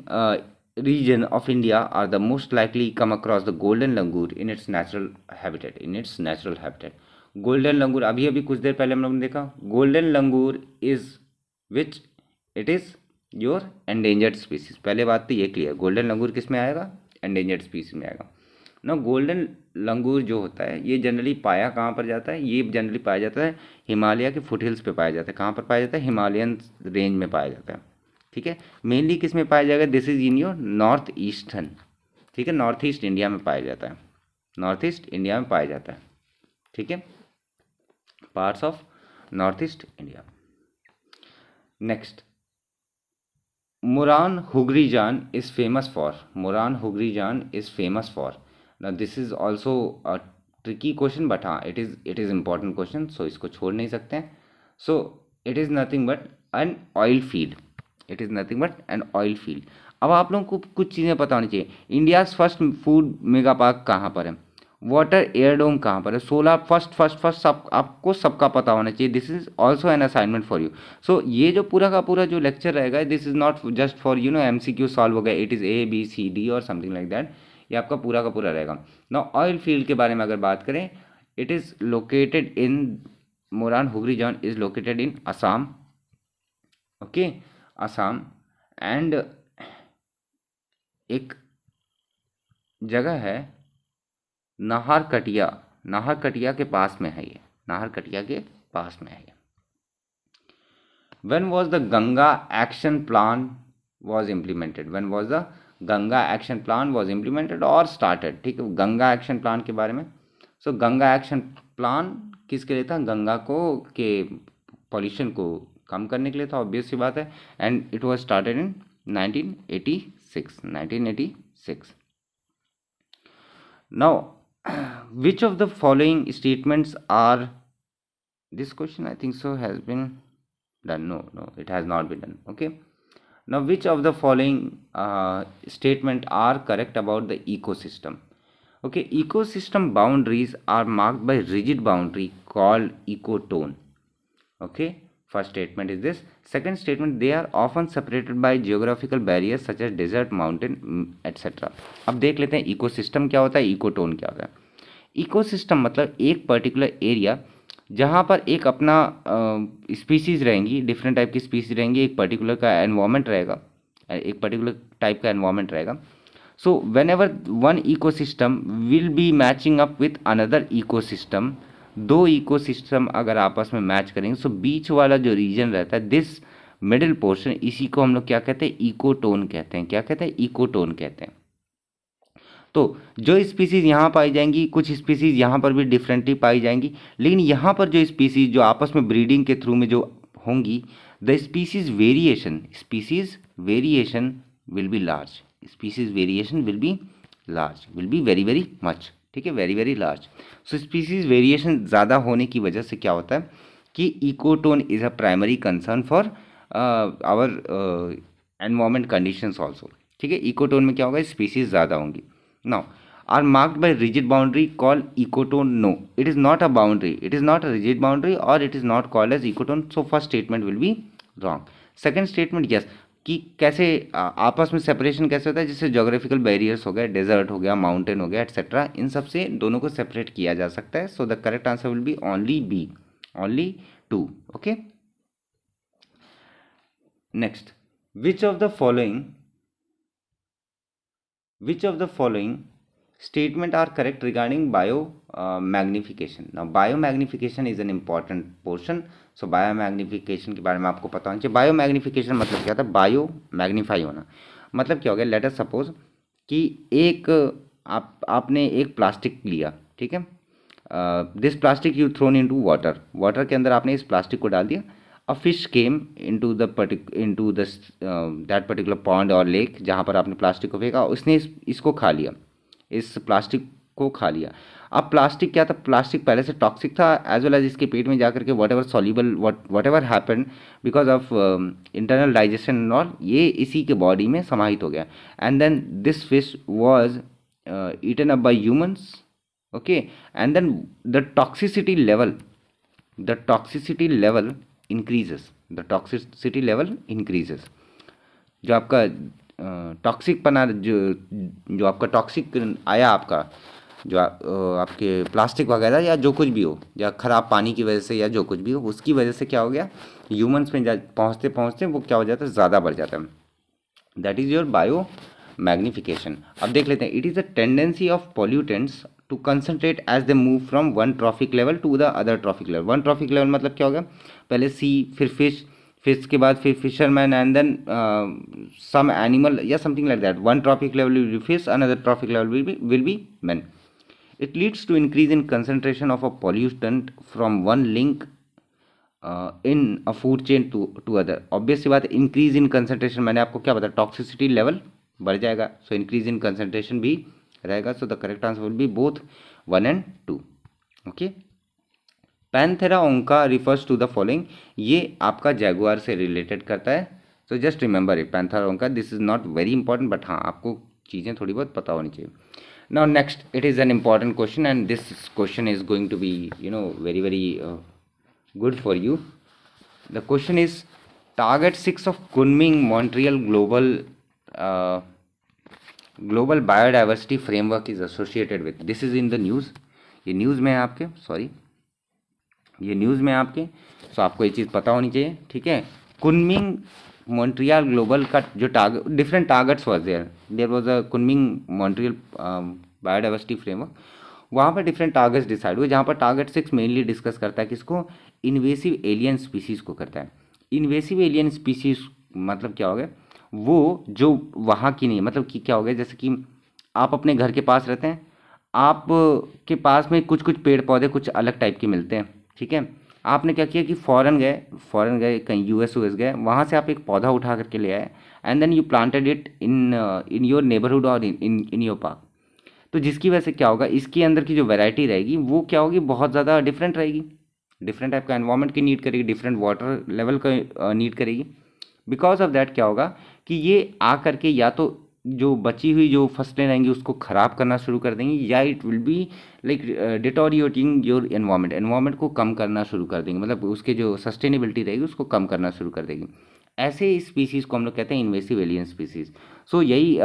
region of India are the most likely come across the golden langur in its natural habitat, in its natural habitat। Golden langur अभी अभी कुछ देर पहले हम लोगों ने देखा, golden langur is which, it is your endangered species. पहले बात तो ये क्लियर, गोल्डन लंगूर किस में आएगा, एंडेंजर्ड स्पीसीज में आएगा ना। गोल्डन लंगूर जो होता है ये जनरली पाया कहाँ पर जाता है, ये जनरली पाया जाता है हिमालय के फुटहिल्स पे पाया जाता है। कहाँ पर पाया जाता है, हिमालयन रेंज में पाया जाता है, ठीक है। मेनली किस में पाया जाएगा, this is in your north eastern, ठीक है, नॉर्थ ईस्ट इंडिया में पाया जाता है, नॉर्थ ईस्ट इंडिया में पाया जाता है, ठीक है, parts of north east India. Next, Moran Hugrijan is famous for, Moran Hugrijan is famous for. Now this is also a tricky question, but हाँ it is important question, so इसको छोड़ नहीं सकते हैं। So it is nothing but an oil field, it is nothing but an oil field. अब आप लोगों को कुछ चीज़ें पता होनी चाहिए, India's first food mega park कहाँ पर है, वाटर एयरडोम कहाँ पर है, सोलर फर्स्ट सब आपको सबका पता होना चाहिए। This is also an assignment for you. So ये जो पूरा का पूरा जो लेक्चर रहेगा, this is not just for you know MCQ solve हो गया, इट इज़ ABCD और समथिंग लाइक दैट, ये आपका पूरा का पूरा रहेगा। नाउ ऑयल फील्ड के बारे में अगर बात करें, it is located in, Moran Hugrijan is located in Assam, okay, Assam. And एक जगह है नाहरकटिया, नाहरकटिया के पास में है ये, नाहरकटिया के पास में है ये। When was the Ganga action plan was implemented? When was the Ganga action plan was implemented or started? ठीक है, गंगा एक्शन प्लान के बारे में। सो गंगा एक्शन प्लान किसके लिए था, गंगा को के पॉल्यूशन को कम करने के लिए था, ऑब्वियस सी बात है। And it was started in 1986, 1986। Now, which of the following statements are, this question I think so has been done, no it has not been done, okay. Now which of the following statement are correct about the ecosystem, okay. Ecosystem boundaries are marked by rigid boundary called ecotone, okay. First statement is this. Second statement, they are often separated by geographical barriers such as desert, mountain, etc. अब देख लेते हैं इकोसिस्टम क्या होता है, इकोटोन क्या होता है। इकोसिस्टम मतलब एक पर्टिकुलर एरिया जहाँ पर एक अपना स्पीसीज रहेंगी, डिफरेंट टाइप की स्पीसीज रहेंगी, एक पर्टिकुलर का एनवायरनमेंट रहेगा, एक पर्टिकुलर टाइप का एनवायरनमेंट रहेगा। So when ever one ecosystem will be matching up with another ecosystem, दो इकोसिस्टम अगर आपस में मैच करेंगे, सो बीच वाला जो रीजन रहता है, दिस मिडिल पोर्शन, इसी को हम लोग क्या कहते हैं, इकोटोन कहते हैं। क्या कहते हैं, इकोटोन कहते हैं। तो जो स्पीसीज यहाँ पाई जाएंगी, कुछ स्पीसीज यहाँ पर भी डिफरेंटली पाई जाएंगी, लेकिन यहाँ पर जो स्पीसीज जो आपस में ब्रीडिंग के थ्रू में जो होंगी, the species variation will be large, species variation will be large, will be very very much, ठीक है, very very large. So species variation ज़्यादा होने की वजह से क्या होता है कि ecotone is a primary concern for our environment conditions also, ठीक है। इकोटोन में क्या होगा, स्पीसीज ज़्यादा होंगी। Now are marked by rigid boundary called ecotone, no it is not a boundary, it is not a rigid boundary और it is not called as ecotone. So first statement will be wrong. Second statement, yes, कि कैसे आपस में सेपरेशन कैसे होता है, जैसे जोग्राफिकल बैरियर्स हो गए, डेजर्ट हो गया, माउंटेन हो गया, एट्सेट्रा, इन सब से दोनों को सेपरेट किया जा सकता है. So the correct answer will be only B, only 2. Okay. Next, which of the following statement are correct regarding magnification. Now biomagnification is an important portion. So biomagnification के बारे में आपको पता होना चाहिए. Biomagnification मतलब क्या था? बायो मैग्नीफाई होना. मतलब क्या हो गया? लेट अस सपोज कि एक आपने एक प्लास्टिक लिया, ठीक है. This plastic you throne into water. Water के अंदर आपने इस प्लास्टिक को डाल दिया. A fish came into that particular pond और लेक जहाँ पर आपने प्लास्टिक को फेंका. उसने इसको खा लिया, इस प्लास्टिक को खा लिया. अब प्लास्टिक क्या था? प्लास्टिक पहले से टॉक्सिक था, एज वेल एज इसके पेट में जाकर के whatever soluble whatever happen because of internal digestion and all, ये इसी के बॉडी में समाहित हो गया. And then this fish was eaten up by humans. Okay. And then the toxicity level increases. जो आपका टॉक्सिक पना जो आपका टॉक्सिक आया आपका जो आपके प्लास्टिक वगैरह या जो कुछ भी हो, या ख़राब पानी की वजह से या जो कुछ भी हो, उसकी वजह से क्या हो गया? ह्यूमंस में पहुँचते पहुँचते वो क्या हो जाता है? ज़्यादा बढ़ जाता है. That is your biomagnification. अब देख लेते हैं. It is a tendency of pollutants to concentrate as they move from one trophic level to the other trophic level. One trophic level मतलब क्या होगा? पहले सी, फिर फिश के बाद फिर fisherman, and then some animal या something like that. One trophic level will be fish, another trophic level will be man. It leads to increase in concentration of a pollutant from one link in a food chain to other. Obvious सी बात है, increase in concentration मैंने आपको क्या बताया? टॉक्सिसिटी लेवल बढ़ जाएगा. So increase in concentration भी रहेगा. So the correct answer will be both 1 and 2. Okay. Panthera onca refers to the following. ये आपका जैगुआर से रिलेटेड करता है. So just remember it, Panthera onca. This is not very important, but हाँ आपको चीज़ें थोड़ी बहुत पता होनी चाहिए. Now next, it is an important question, and this question is going to be very good for you. The question is, target 6 of Kunming Montreal global biodiversity framework is associated with. This is in the news. ये न्यूज़ में है आपके, सॉरी, ये न्यूज़ में है आपके. सो आपको ये चीज़ पता होनी चाहिए, ठीक है. कुनमिंग मॉन्ट्रियल ग्लोबल का जो target, different targets was there was a Kunming Montreal biodiversity framework. वहाँ पर डिफरेंट टारगेट्स डिसाइड हुए, जहाँ पर टारगेट 6 मेनली डिस्कस करता है किसको? इन्वेसिव एलियन स्पीसीज़ को करता है. इन्वेसिव एलियन स्पीसीज़ मतलब क्या हो गया? वो जो वहाँ की नहीं, मतलब कि क्या हो गया? जैसे कि आप अपने घर के पास रहते हैं, आप के पास में कुछ कुछ पेड़ पौधे कुछ अलग टाइप के मिलते हैं, ठीक है. आपने क्या किया कि फ़ॉरेन गए कहीं यूएस गए, वहाँ से आप एक पौधा उठा करके ले आए, and then you planted it in your neighbourhood और इन योर पार्क. तो जिसकी वजह से क्या होगा? इसके अंदर की जो वैरायटी रहेगी वो क्या होगी? बहुत ज़्यादा डिफरेंट रहेगी. डिफरेंट टाइप का एनवायरनमेंट की नीड करेगी, डिफरेंट वाटर लेवल का नीड करेगी. बिकॉज ऑफ दैट क्या होगा कि ये आ करके या तो जो बची हुई जो फसलें रहेंगी उसको ख़राब करना शुरू कर देंगी, या it will be like deteriorating your environment को कम करना शुरू कर देंगे. मतलब उसके जो सस्टेनेबिलिटी रहेगी उसको कम करना शुरू कर देगी. ऐसे स्पीसीज़ को हम लोग कहते हैं इन्वेसिव एलियन स्पीसीज़. सो यही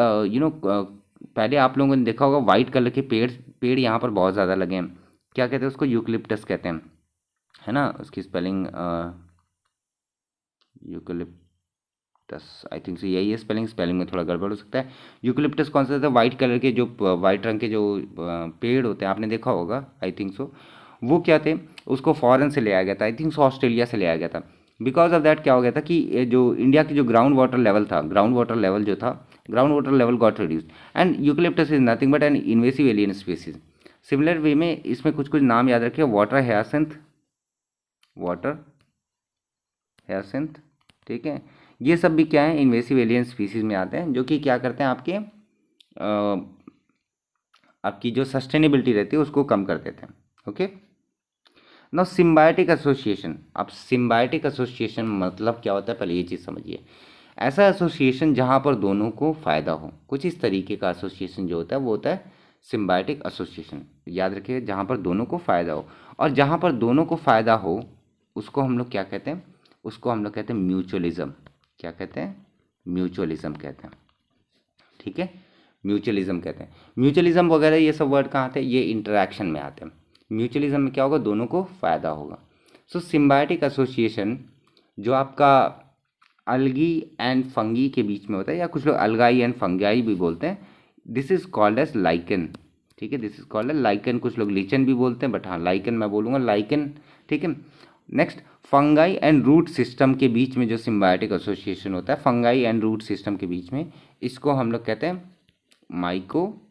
पहले आप लोगों ने देखा होगा वाइट कलर के पेड़ यहाँ पर बहुत ज़्यादा लगे हैं. क्या कहते हैं उसको? यूकलिप्टस कहते हैं, है ना. उसकी spelling eucalyptus, I think so यही है स्पेलिंग में थोड़ा गड़बड़ हो सकता है. यूकलिप्टस कौन सा था? वाइट कलर के जो वाइट रंग के जो पेड़ होते हैं, आपने देखा होगा, आई थिंक सो. वो क्या थे? उसको फॉरेन से ले आया गया था, आई थिंक सो ऑस्ट्रेलिया से ले आया गया था. बिकॉज ऑफ दैट क्या हो गया था कि जो इंडिया की जो ground water level got reduced, and eucalyptus is nothing but an invasive alien species. Similar way में इसमें कुछ नाम याद रखिए. वाटर हायासिंथ, ठीक है. ये सब भी क्या है? इन्वेसिव एलियन स्पीसीज में आते हैं, जो कि क्या करते हैं? आपकी जो सस्टेनेबिलिटी रहती है उसको कम कर देते हैं. ओके. Now symbiotic association. अब सिम्बायोटिक एसोसिएशन मतलब क्या होता है? पहले ये चीज़ समझिए. ऐसा एसोसिएशन जहाँ पर दोनों को फ़ायदा हो. कुछ इस तरीके का एसोसिएशन जो होता है वो होता है सिम्बायोटिक एसोसिएशन. याद रखिए, जहाँ पर दोनों को फ़ायदा हो. और जहाँ पर दोनों को फ़ायदा हो उसको हम लोग क्या कहते हैं? उसको हम लोग कहते हैं म्यूचुअलिज्म. क्या कहते हैं? म्यूचुअलिज्म कहते हैं, ठीक है, म्यूचुअलिज्म कहते हैं। म्यूचुअलिज्म वगैरह ये सब वर्ड कहाँ आते हैं, ये इंटरेक्शन में आते हैं। म्यूचुअलिज्म में क्या होगा, दोनों को फ़ायदा होगा। सो सिम्बायोटिक एसोसिएशन जो आपका अलगी एंड फंगी के बीच में होता है, या कुछ लोग अलगाई एंड फंगाई भी बोलते हैं, this is called as lichen, ठीक है, this is called as lichen. कुछ लोग लीचन भी बोलते हैं, बट हाँ लाइकन मैं बोलूँगा, लाइकन, ठीक है। Next, fungi and root system के बीच में जो सिम्बायोटिक एसोसिएशन होता है, फंगाई एंड रूट सिस्टम के बीच में, इसको हम लोग कहते हैं माइकोराइजा।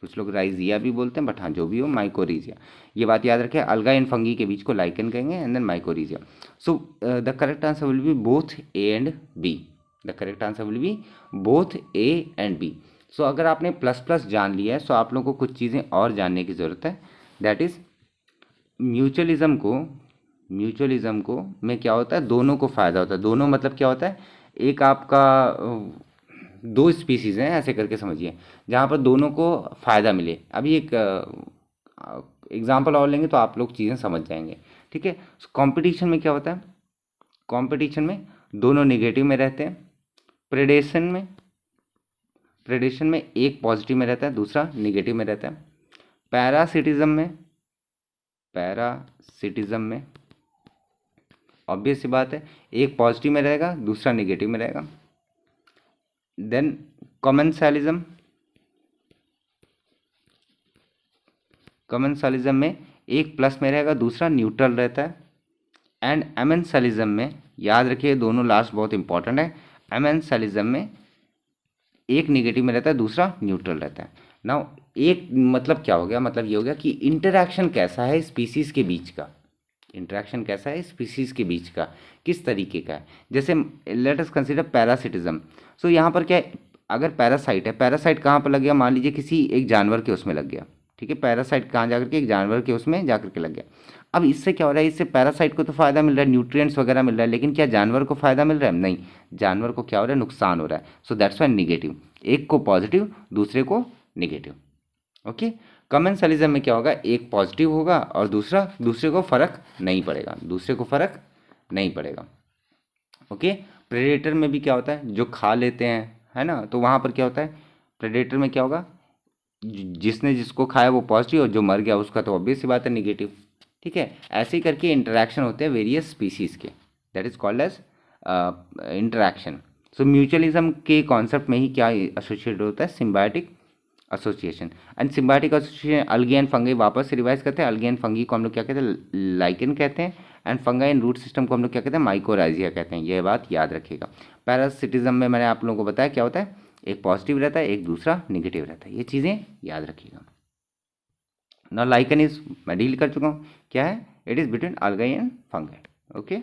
कुछ लोग राइजिया भी बोलते हैं, बट हाँ जो भी हो, माइकोरिजिया, ये बात याद रखें। अलगा एंड फंगी के बीच को लाइकन कहेंगे, and then mycorrhiza. So the correct answer will be both A and B. The correct answer will be both A and B. So अगर आपने प्लस प्लस जान लिया है, सो आप लोगों को कुछ चीज़ें और जानने की ज़रूरत है। दैट इज़ म्यूचुअलिज्म को में क्या होता है, दोनों को फ़ायदा होता है। दोनों मतलब क्या होता है, एक आपका दो स्पीसीज़ हैं ऐसे करके समझिए, जहाँ पर दोनों को फ़ायदा मिले। अभी एक एग्जांपल और लेंगे तो आप लोग चीज़ें समझ जाएंगे, ठीक है। कंपटीशन में क्या होता है, कंपटीशन में दोनों नेगेटिव में रहते हैं। प्रेडेशन में एक पॉजिटिव में रहता है, दूसरा नेगेटिव में रहता है। पैरासिटिज्म में ऑब्वियस सी बात है, एक पॉजिटिव में रहेगा, दूसरा नेगेटिव में रहेगा। देन कमेंसलिज्म में एक प्लस में रहेगा, दूसरा न्यूट्रल रहता है। एंड एमेंसलिज्म में, याद रखिए दोनों लास्ट बहुत इंपॉर्टेंट है, एमेंसलिज्म में एक नेगेटिव में रहता है, दूसरा न्यूट्रल रहता है। नाउ एक मतलब क्या हो गया, मतलब ये हो गया कि इंटरैक्शन कैसा है स्पीसीज़ के बीच का, इंटरैक्शन कैसा है स्पीसीज़ के बीच का, किस तरीके का है। जैसे लेट अस कंसीडर पैरासिटिज्म। सो यहाँ पर क्या है, अगर पैरासाइट है, पैरासाइट कहाँ पर लग गया, मान लीजिए किसी एक जानवर के उसमें लग गया, ठीक है, पैरासाइट कहाँ जाकर के, एक जानवर के उसमें जाकर के लग गया। अब इससे क्या हो रहा है, इससे पैरासाइट को तो फ़ायदा मिल रहा है, न्यूट्रिएंट्स वगैरह मिल रहा है, लेकिन क्या जानवर को फ़ायदा मिल रहा है, नहीं, जानवर को क्या हो रहा है, नुकसान हो रहा है। सो दैट्स वाई नेगेटिव, एक को पॉजिटिव, दूसरे को नेगेटिव, ओके। कमेंसलिज्म में क्या होगा, एक पॉजिटिव होगा और दूसरे को फ़र्क नहीं पड़ेगा, ओके। प्रेडेटर में भी क्या होता है, जो खा लेते हैं, है ना, तो वहाँ पर क्या होता है, प्रेडेटर में क्या होगा, जिसने जिसको खाया वो पॉजिटिव, और जो मर गया उसका तो ऑब्वियस सी बात है नेगेटिव, ठीक है। ऐसे ही करके इंटरेक्शन होते हैं वेरियस स्पीसीज़ के, that is called as interaction. So mutualism के कॉन्सेप्ट में ही क्या एसोसिएटेड होता है, symbiotic association. And symbiotic association algae and fungi, वापस से रिवाइज करते हैं, अलगी एंड फंगी को हम लोग क्या कहते हैं, लाइकन कहते हैं, and fungi and root system को हम लोग क्या कहते हैं, माइकोराइजिया कहते हैं। यह बात याद रखिएगा। पैरासिटिज्म में मैंने आप लोगों को बताया क्या होता है, एक पॉजिटिव रहता है, एक दूसरा नेगेटिव रहता है, ये चीज़ें याद रखिएगा। ना लाइकन इज मैं डील कर चुका हूँ, क्या है, it is between algae and fungi, okay.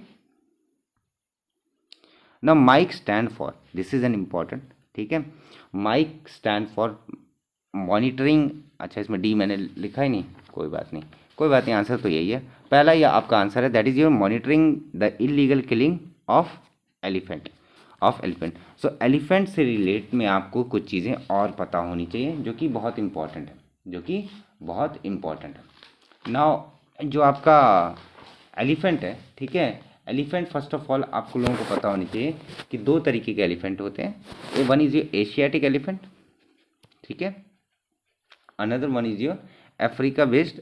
ना mic stand for, this is an important, ठीक है, माइक स्टैंड फॉर मॉनिटरिंग। अच्छा इसमें डी मैंने लिखा ही नहीं, कोई बात नहीं, आंसर तो यही है। पहला ये आपका आंसर है, that is your monitoring the illegal killing of elephant. So elephant से रिलेट में आपको कुछ चीज़ें और पता होनी चाहिए, जो कि बहुत इंपॉर्टेंट है, नाउ जो आपका एलिफेंट है, ठीक है, एलिफेंट फर्स्ट ऑफ ऑल आपको लोगों को पता होनी चाहिए कि दो तरीके के एलिफेंट होते हैं। One is your Asiatic elephant, ठीक है, another one is your Africa based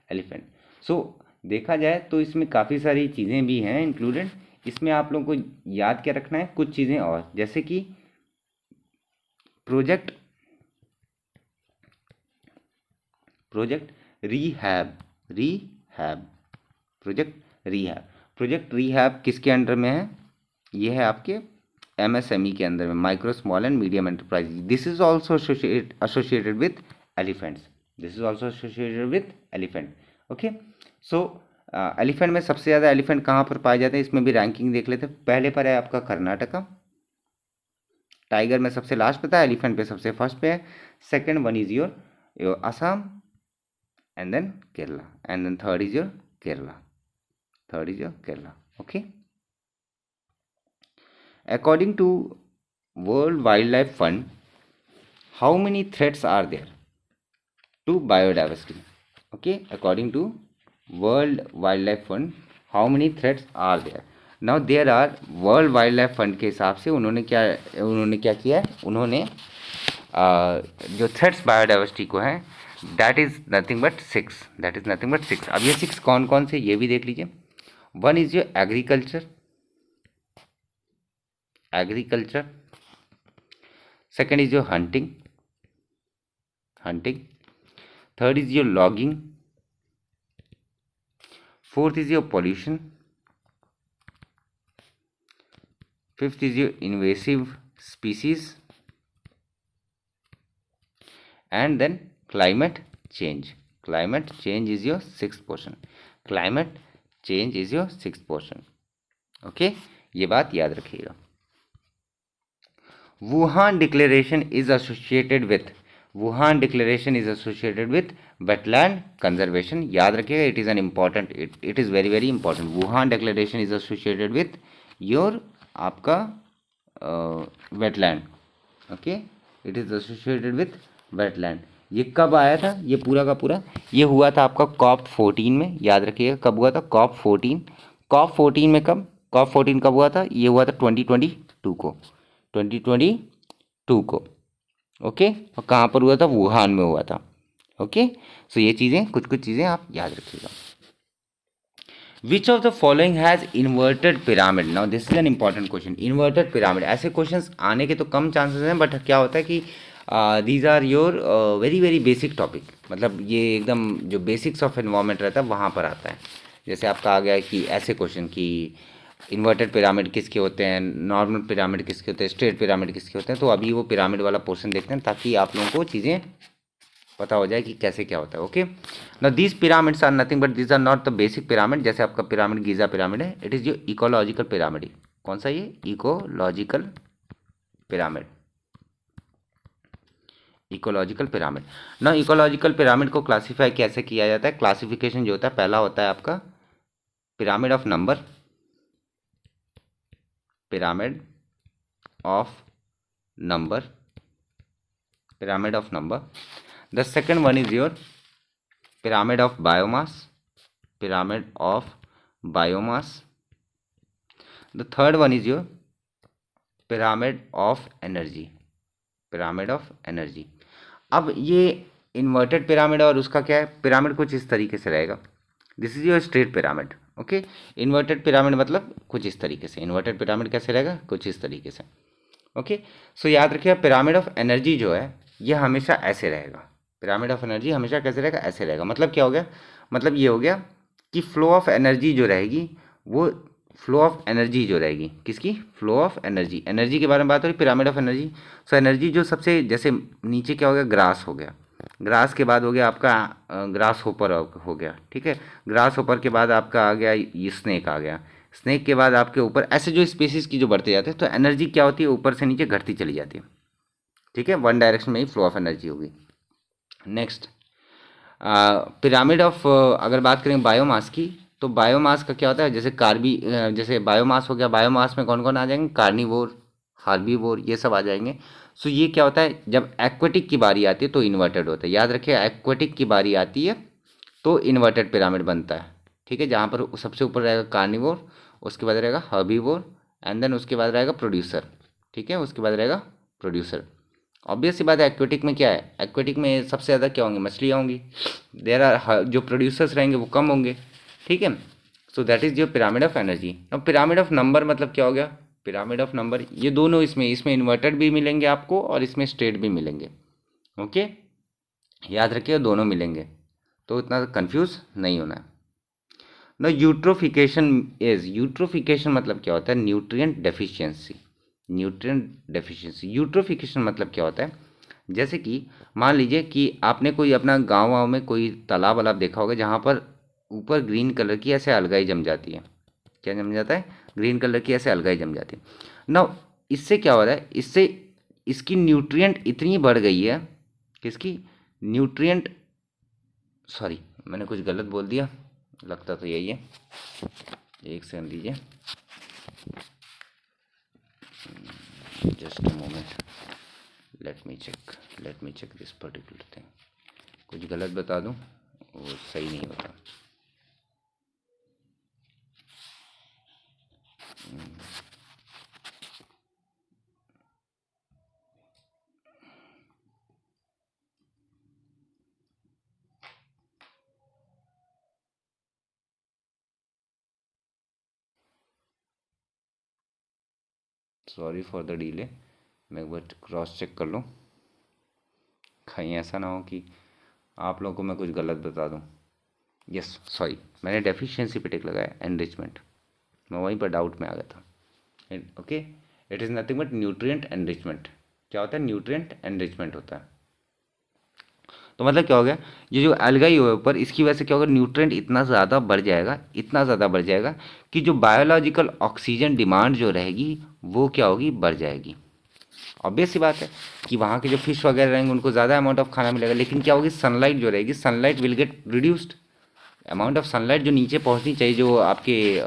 elephant. So देखा जाए तो इसमें काफ़ी सारी चीज़ें भी हैं इंक्लूडेड। इसमें आप लोगों को याद क्या रखना है, कुछ चीज़ें और, जैसे कि प्रोजेक्ट रिहैब किसके अंडर में है, ये है आपके MSME के अंदर में, micro small and medium enterprise. This is also associated with elephant, okay. So elephant में सबसे ज़्यादा एलिफेंट कहाँ पर पाए जाते हैं, इसमें भी रैंकिंग देख लेते हैं। पहले पर है आपका कर्नाटका, टाइगर में सबसे लास्ट पे था, एलिफेंट पे सबसे फर्स्ट पे है। Second one is your Assam, and then Kerala, and then third is your Kerala, okay. According to World Wildlife Fund, how many threats are there to biodiversity? Okay, according to World Wildlife Fund, how many threats are there. Now there are, world wild life fund के हिसाब से उन्होंने क्या किया है, उन्होंने जो थ्रेट्स बायोडाइवर्सिटी को है दैट इज नथिंग बट 6। अब ये 6 कौन कौन से ये भी देख लीजिए। One is your agriculture, second is your hunting, third is your logging, fourth is your pollution, fifth is your invasive species, and then climate change is your sixth portion, okay, ये बात याद रखिएगा। Wuhan declaration is associated with wetland conservation, याद रखिएगा, it is an important, it is very very important. Wuhan declaration is associated with your आपका wetland, okay, it is associated with wetland. ये कब आया था, ये पूरा का पूरा ये हुआ था आपका COP 14 में, याद रखिएगा कब हुआ था, COP 14 में COP 14 कब हुआ था, ये हुआ था 2022 को, ओके, और कहाँ पर हुआ था, वुहान में हुआ था, ओके। सो ये चीज़ें कुछ चीज़ें आप याद रखिएगा। विच of the following has inverted pyramid, now this is an important question. Inverted pyramid, ऐसे क्वेश्चंस आने के तो कम चांसेस हैं, बट क्या होता है कि these are your very very basic topic, मतलब ये एकदम जो बेसिक्स ऑफ एनवायरनमेंट रहता है वहाँ पर आता है। जैसे आपका आ गया है कि ऐसे क्वेश्चन कि इन्वर्टेड पिरामिड किसके होते हैं, नॉर्मल पिरामिड किसके होते हैं, स्ट्रेट पिरामिड किसके होते हैं। तो अभी वो पिरामिड वाला पोर्शन देखते हैं ताकि आप लोगों को चीज़ें पता हो जाए कि कैसे क्या होता है, okay. Now these pyramids are nothing but these are not the basic pyramid. जैसे आपका पिरामिड गीज़ा पिरामिड है, it is your ecological pyramid. कौन सा ये, इकोलॉजिकल पिरामिड, ना इकोलॉजिकल पिरामिड को क्लासीफाई कैसे किया जाता है, क्लासिफिकेशन जो होता है, पहला होता है आपका pyramid of number, the second one is your pyramid of biomass, the third one is your pyramid of energy. अब ये इन्वर्टेड पिरामिड और उसका क्या है, पिरामिड कुछ इस तरीके से रहेगा, this is your straight pyramid, okay. Inverted pyramid मतलब कुछ इस तरीके से, इन्वर्टेड पिरामिड कैसे रहेगा, कुछ इस तरीके से, ओके। सो याद रखिएगा पिरामिड ऑफ एनर्जी जो है ये हमेशा ऐसे रहेगा, पिरामिड ऑफ एनर्जी हमेशा कैसे रहेगा, ऐसे रहेगा। मतलब क्या हो गया, मतलब ये हो गया कि फ्लो ऑफ एनर्जी जो रहेगी वो किसकी, फ्लो ऑफ एनर्जी के बारे में बात हो रही, pyramid of energy. So energy जो सबसे जैसे नीचे क्या हो गया, ग्रास हो गया, ग्रास के बाद हो गया आपका ग्रास होपर हो गया, ठीक है, ग्रास होपर के बाद आपका आ गया ये स्नेक आ गया, स्नेक के बाद आपके ऊपर ऐसे जो स्पीसीज की जो बढ़ते जाते हैं, तो एनर्जी क्या होती है, ऊपर से नीचे घटती चली जाती है, ठीक है, वन डायरेक्शन में ही फ्लो ऑफ एनर्जी होगी। नेक्स्ट पिरामिड ऑफ, अगर बात करें बायोमास की, तो बायोमास का क्या होता है, जैसे बायोमास हो गया, बायोमास में कौन कौन आ जाएंगे, कार्निवोर, हार्बीवोर, ये सब आ जाएंगे। सो ये क्या होता है, जब एक्वेटिक की बारी आती है तो इन्वर्टेड होता है, याद रखिए एक्वेटिक की बारी आती है तो इन्वर्टेड पिरामिड बनता है, ठीक है, जहाँ पर सबसे ऊपर रहेगा कार्निवोर, उसके बाद रहेगा हर्बीवोर, एंड देन उसके बाद रहेगा प्रोड्यूसर, ठीक है, उसके बाद रहेगा प्रोड्यूसर। ऑब्वियस सी बात है, एक्वेटिक में क्या है, एक्वेटिक में सबसे ज़्यादा क्या होंगे, मछलियाँ होंगी, देर आर जो प्रोड्यूसर्स रहेंगे वो कम होंगे, ठीक है। So that is your pyramid of energy. अब पिरामिड ऑफ नंबर मतलब क्या हो गया, पिरामिड ऑफ नंबर, ये दोनों इसमें इन्वर्टेड भी मिलेंगे आपको और इसमें स्ट्रेट भी मिलेंगे, ओके, याद रखिए दोनों मिलेंगे, तो इतना कंफ्यूज नहीं होना है। ना यूट्रोफिकेशन मतलब क्या होता है, न्यूट्रिएंट डेफिशिएंसी। यूट्रोफिकेशन मतलब क्या होता है, जैसे कि मान लीजिए कि आपने कोई अपना गाँव वाँव में कोई तालाब वालाब देखा होगा जहाँ पर ऊपर ग्रीन कलर की ऐसे अलगाई जम जाती है, क्या जम जाता है, ग्रीन कलर की ऐसे अलगाई जम जाती है ना। इससे क्या हो रहा है, इससे इसकी न्यूट्रिएंट इतनी बढ़ गई है, किसकी न्यूट्रिएंट, सॉरी मैंने कुछ गलत बोल दिया, लगता तो यही है, एक सेकंड दीजिए, just a moment, let me check this particular thing, कुछ गलत बता दूं वो सही नहीं होता। सॉरी फॉर द डिले, मैं एक बार क्रॉस चेक कर लूँ, कहीं ऐसा ना हो कि आप लोगों को मैं कुछ गलत बता दूँ। यस सॉरी, मैंने डेफिशिएंसी पे टिक लगाया, एनरिचमेंट, मैं वहीं पर डाउट में आ गया था। Okay, it is nothing but nutrient enrichment. क्या होता है? न्यूट्रिएंट एनरिचमेंट होता है। तो मतलब क्या हो गया, ये जो एल्गाई हुआ ऊपर, इसकी वजह से क्या होगा, न्यूट्रिएंट इतना ज़्यादा बढ़ जाएगा, इतना ज़्यादा बढ़ जाएगा कि जो बायोलॉजिकल ऑक्सीजन डिमांड जो रहेगी वो क्या होगी, बढ़ जाएगी। ऑब्वियस सी बात है कि वहाँ के जो फिश वगैरह रहेंगे उनको ज़्यादा अमाउंट ऑफ खाना मिलेगा, लेकिन क्या होगी, सनलाइट जो रहेगी, sunlight will get reduced. Amount of sunlight जो नीचे पहुँचनी चाहिए, जो आपके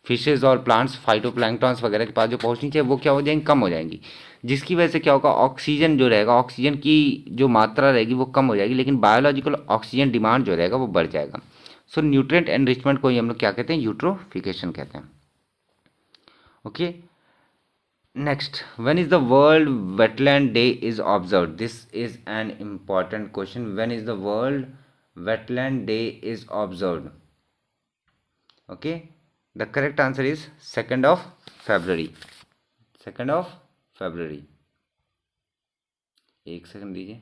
फिशेज और प्लांट्स, फाइटोप्लैंक्टन्स वगैरह के पास जो पहुँचनी चाहिए, वो क्या हो जाएंगी, कम हो जाएंगी। जिसकी वजह से क्या होगा, ऑक्सीजन जो रहेगा, ऑक्सीजन की जो मात्रा रहेगी वो कम हो जाएगी, लेकिन बायोलॉजिकल ऑक्सीजन डिमांड जो रहेगा वो बढ़ जाएगा। सो न्यूट्रिएंट एनरिचमेंट को ही हम लोग क्या कहते हैं, यूट्रोफिकेशन कहते हैं। Okay, next, when is the world wetland day is observed? This is an important question. When is the world wetland day is observed? Okay, the correct answer is 2nd of February. 2nd of February. एक सेकंड दीजिए।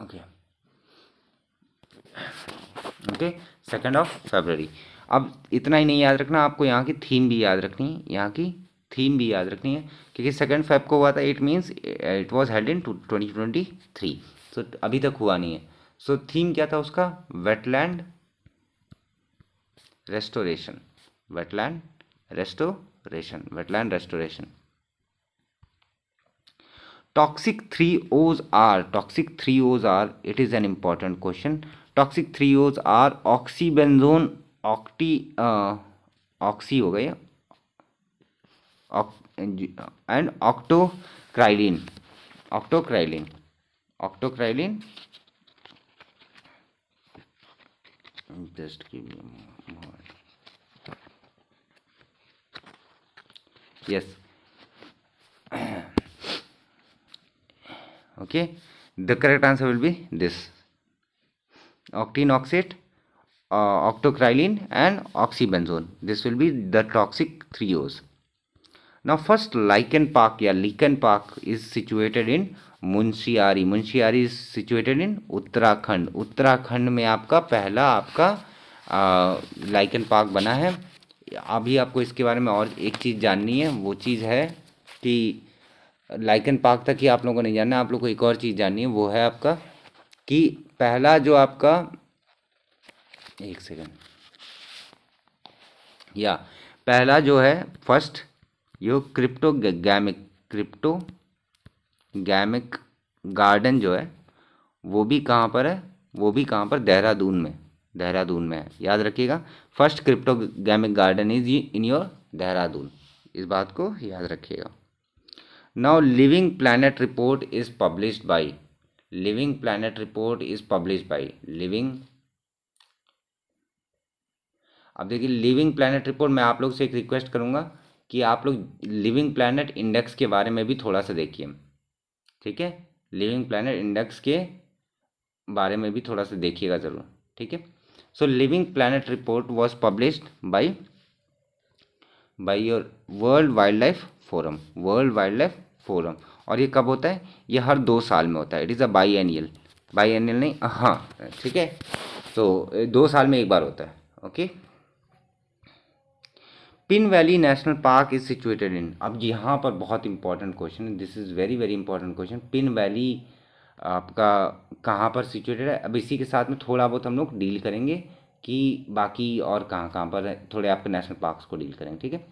Okay okay, 2nd of February। अब इतना ही नहीं याद रखना, आपको यहाँ की थीम भी याद रखनी है, यहाँ की थीम भी याद रखनी है, क्योंकि 2nd Feb को हुआ था, it means it was held इन 2023। सो अभी तक हुआ नहीं है। सो थीम क्या था उसका, wetland restoration, wetland restoration, wetland restoration. Toxic 3O's are, toxic 3O's are, it is an important question. Toxic 3O's are oxybenzone, oxy हो गया, and octocrylene, just give me a moment. Yes. Okay, the correct answer will be this: octinoxate, octocrylene and oxybenzone. This will be the toxic 3O's. Now first lichen park या lichen park is situated in Munsiyari. Munsiyari is situated in Uttarakhand. Uttarakhand में आपका पहला आपका लाइकन पार्क बना है। अभी आपको इसके बारे में और एक चीज़ जाननी है, वो चीज़ है कि लाइकन पार्क तक ही आप लोगों को नहीं जानना, आप लोग को एक और चीज़ जाननी है, वो है आपका कि पहला जो आपका, एक सेकेंड, या पहला जो है फर्स्ट यो क्रिप्टोगैमिक गार्डन जो है वो भी कहाँ पर है, वो भी कहाँ पर, देहरादून में, देहरादून में है। याद रखिएगा, first cryptogamic garden is in your Dehradun, इस बात को याद रखिएगा। Now living planet report is published by, living planet report is published by living. अब देखिए लिविंग प्लैनेट रिपोर्ट, मैं आप लोग से एक रिक्वेस्ट करूंगा कि आप लोग लिविंग प्लैनेट इंडेक्स के बारे में भी थोड़ा सा देखिए, ठीक है, लिविंग प्लैनेट इंडेक्स के बारे में भी थोड़ा सा देखिएगा ज़रूर, ठीक है। So living planet report was published by your world wild life forum, world wild life forum. और ये कब होता है, ये हर 2 साल में होता है। It is a biennial, biennial नहीं, हाँ ठीक है, तो 2 साल में एक बार होता है। Okay, pin valley national park is situated इन, अब यहाँ पर बहुत इंपॉर्टेंट क्वेश्चन है, this is very very important question. Pin valley आपका कहाँ पर सिचुएटेड है, अब इसी के साथ में थोड़ा बहुत हम लोग डील करेंगे कि बाकी और कहाँ कहाँ पर है, थोड़े आपके नेशनल पार्क्स को डील करेंगे, ठीक है।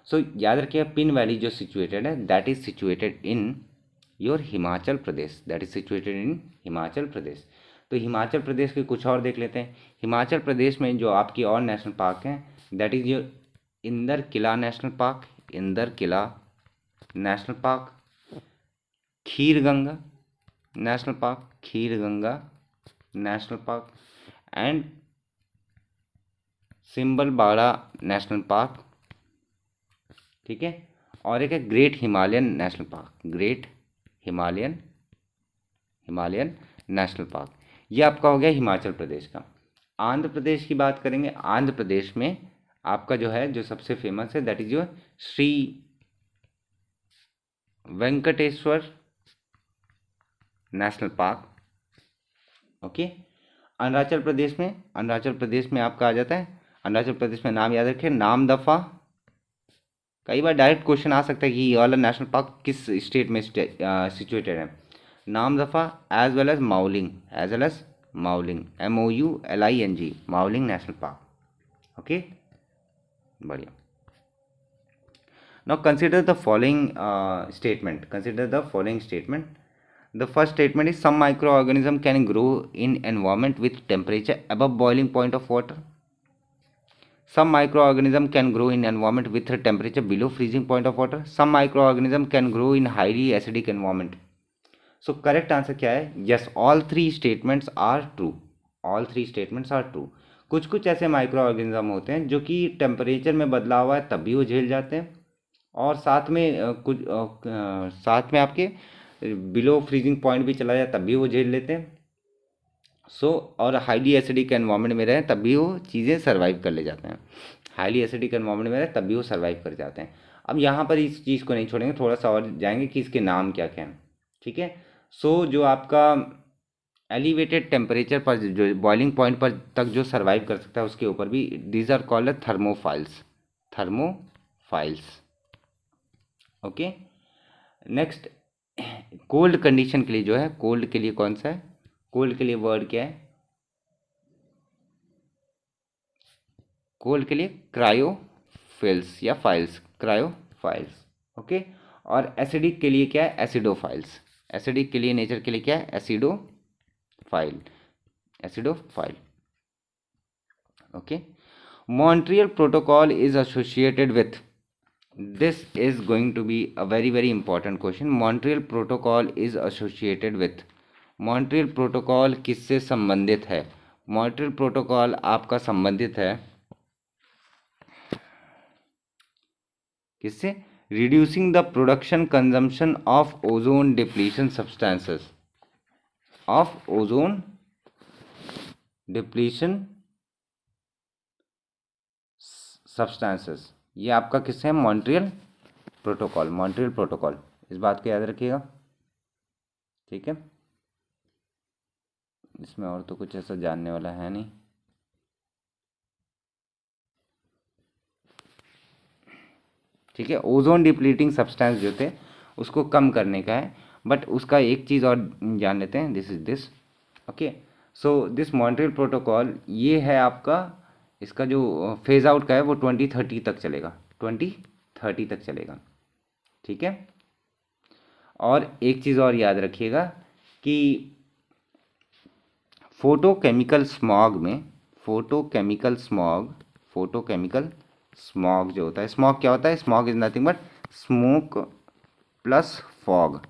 सो याद रखिएगा, पिन वैली जो सिचुएटेड है that is situated in your Himachal Pradesh, that is situated in Himachal Pradesh. तो हिमाचल प्रदेश के कुछ और देख लेते हैं। हिमाचल प्रदेश में जो आपकी और नेशनल पार्क हैं that is your Inder Kila national park, Inder Kila national park, Khir Ganga national park, Khir Ganga national park and Simbalbara national park, ठीक है। और एक है great Himalayan national park, great Himalayan national park. ये आपका हो गया हिमाचल प्रदेश का। आंध्र प्रदेश की बात करेंगे, आंध्र प्रदेश में आपका जो है जो सबसे फेमस है that is your Shri Venkateswara national park. Okay. Arunachal Pradesh में आपका आ जाता है, अरुणाचल प्रदेश में नाम याद रखें, नामदफा। कई बार डायरेक्ट क्वेश्चन आ सकता है कि ये वाला नेशनल पार्क किस स्टेट में सिचुएटेड है। Namdapha as well as Mouling, MOULING, Mouling national park. Okay, बढ़िया। Now consider the following statement. The first statement is some microorganism can grow in environment with temperature above boiling point of water. Some microorganism can grow in environment with a temperature below freezing point of water. Some microorganism can grow in highly acidic environment. So correct answer क्या है? Yes, all three statements are true. All three statements are true. कुछ कुछ ऐसे माइक्रो होते हैं जो कि टेम्परेचर में बदलाव हुआ है तब भी वो झेल जाते हैं, और साथ में आपके बिलो फ्रीजिंग पॉइंट भी चला जाए तब भी वो झेल लेते हैं। और हाईली एसिडिक एनवायरनमेंट में रहे तब भी वो चीज़ें सर्वाइव कर ले जाते हैं। हाईली एसिडिक एनवायरनमेंट में रहे तब भी वो सर्वाइव कर जाते हैं। अब यहाँ पर इस चीज़ को नहीं छोड़ेंगे, थोड़ा सा और जाएंगे कि इसके नाम क्या क्या हैं। ठीक है। जो आपका एलिवेटेड टेम्परेचर पर जो बॉइलिंग पॉइंट पर तक जो सर्वाइव कर सकता है उसके ऊपर भी these are called thermophiles. Okay. Next, cold condition के लिए जो है, कोल्ड के लिए कौन सा है, कोल्ड के लिए वर्ड क्या है, कोल्ड के लिए क्रायोफिल्स या फाइल्स, क्रायोफाइल्स। ओके। और एसिडिक के लिए क्या है, एसिडोफाइल्स। एसिडिक के लिए नेचर के लिए क्या है, acidophile. Okay. Montreal protocol is associated with, this is going to be a very very important question. Montreal protocol is associated with, Montreal protocol किससे संबंधित है? Montreal protocol आपका संबंधित है किससे? Reducing the production consumption of ozone depletion substances, of ozone depletion substances। ये आपका किससे है? Montreal protocol. इस बात को याद रखिएगा। ठीक है, इसमें और तो कुछ ऐसा जानने वाला है नहीं। ठीक है, ओजोन डिप्लीटिंग सब्सटेंस जो थे उसको कम करने का है, बट उसका एक चीज़ और जान लेते हैं, this is this. Okay. So this Montreal protocol ये है आपका, इसका जो फेज आउट का है वो 2030 तक चलेगा, 2030 तक चलेगा। ठीक है। और एक चीज़ और याद रखिएगा कि फोटोकेमिकल स्मॉग जो होता है, स्मॉग क्या होता है? Smog is nothing but smoke plus fog.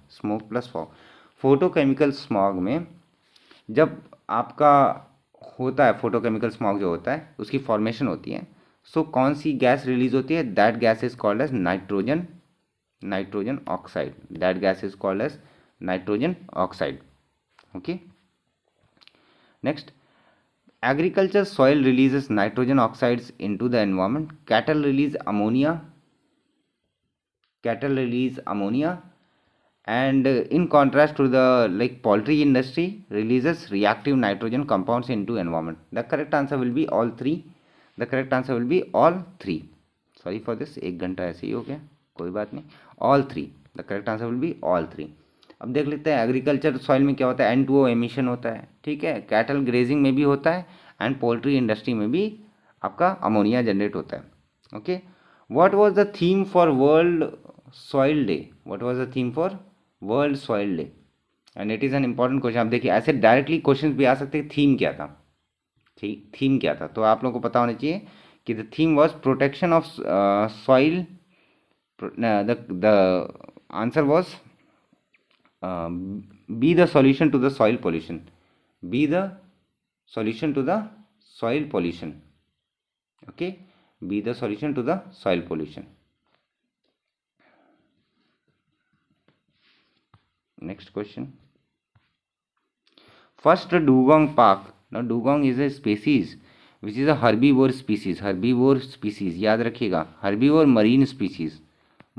Photochemical smog में जब आपका होता है, फोटोकेमिकल स्मॉग जो होता है उसकी फॉर्मेशन होती है, कौन सी गैस रिलीज होती है? That gas is called as nitrogen oxide. That gas is called as nitrogen oxide. Okay. Next, agriculture soil releases nitrogen oxides into the environment. Cattle release ammonia, and in contrast to the poultry industry releases reactive nitrogen compounds into environment. The correct answer will be all three. Sorry for this, 1 घंटा ऐसे ही हो गया, कोई बात नहीं। all three, the correct answer will be all three. अब देख लेते हैं एग्रीकल्चर सॉइल में क्या होता है, N2O एमिशन होता है। ठीक है, कैटल ग्रेजिंग में भी होता है, एंड पोल्ट्री इंडस्ट्री में भी आपका अमोनिया जनरेट होता है। Okay. What was the theme for world soil day? And it is N important question. आप देखिए, ऐसे डायरेक्टली क्वेश्चन भी आ सकते हैं। थीम क्या था? थीम क्या था? तो आप लोगों को पता होना चाहिए कि the theme was protection of soil. The answer was be the solution to the soil pollution. Okay, be the solution to the soil pollution. Next question. First dugong park. Now dugong is a species which is a herbivore species. Herbivore species याद रखिएगा, herbivore marine species,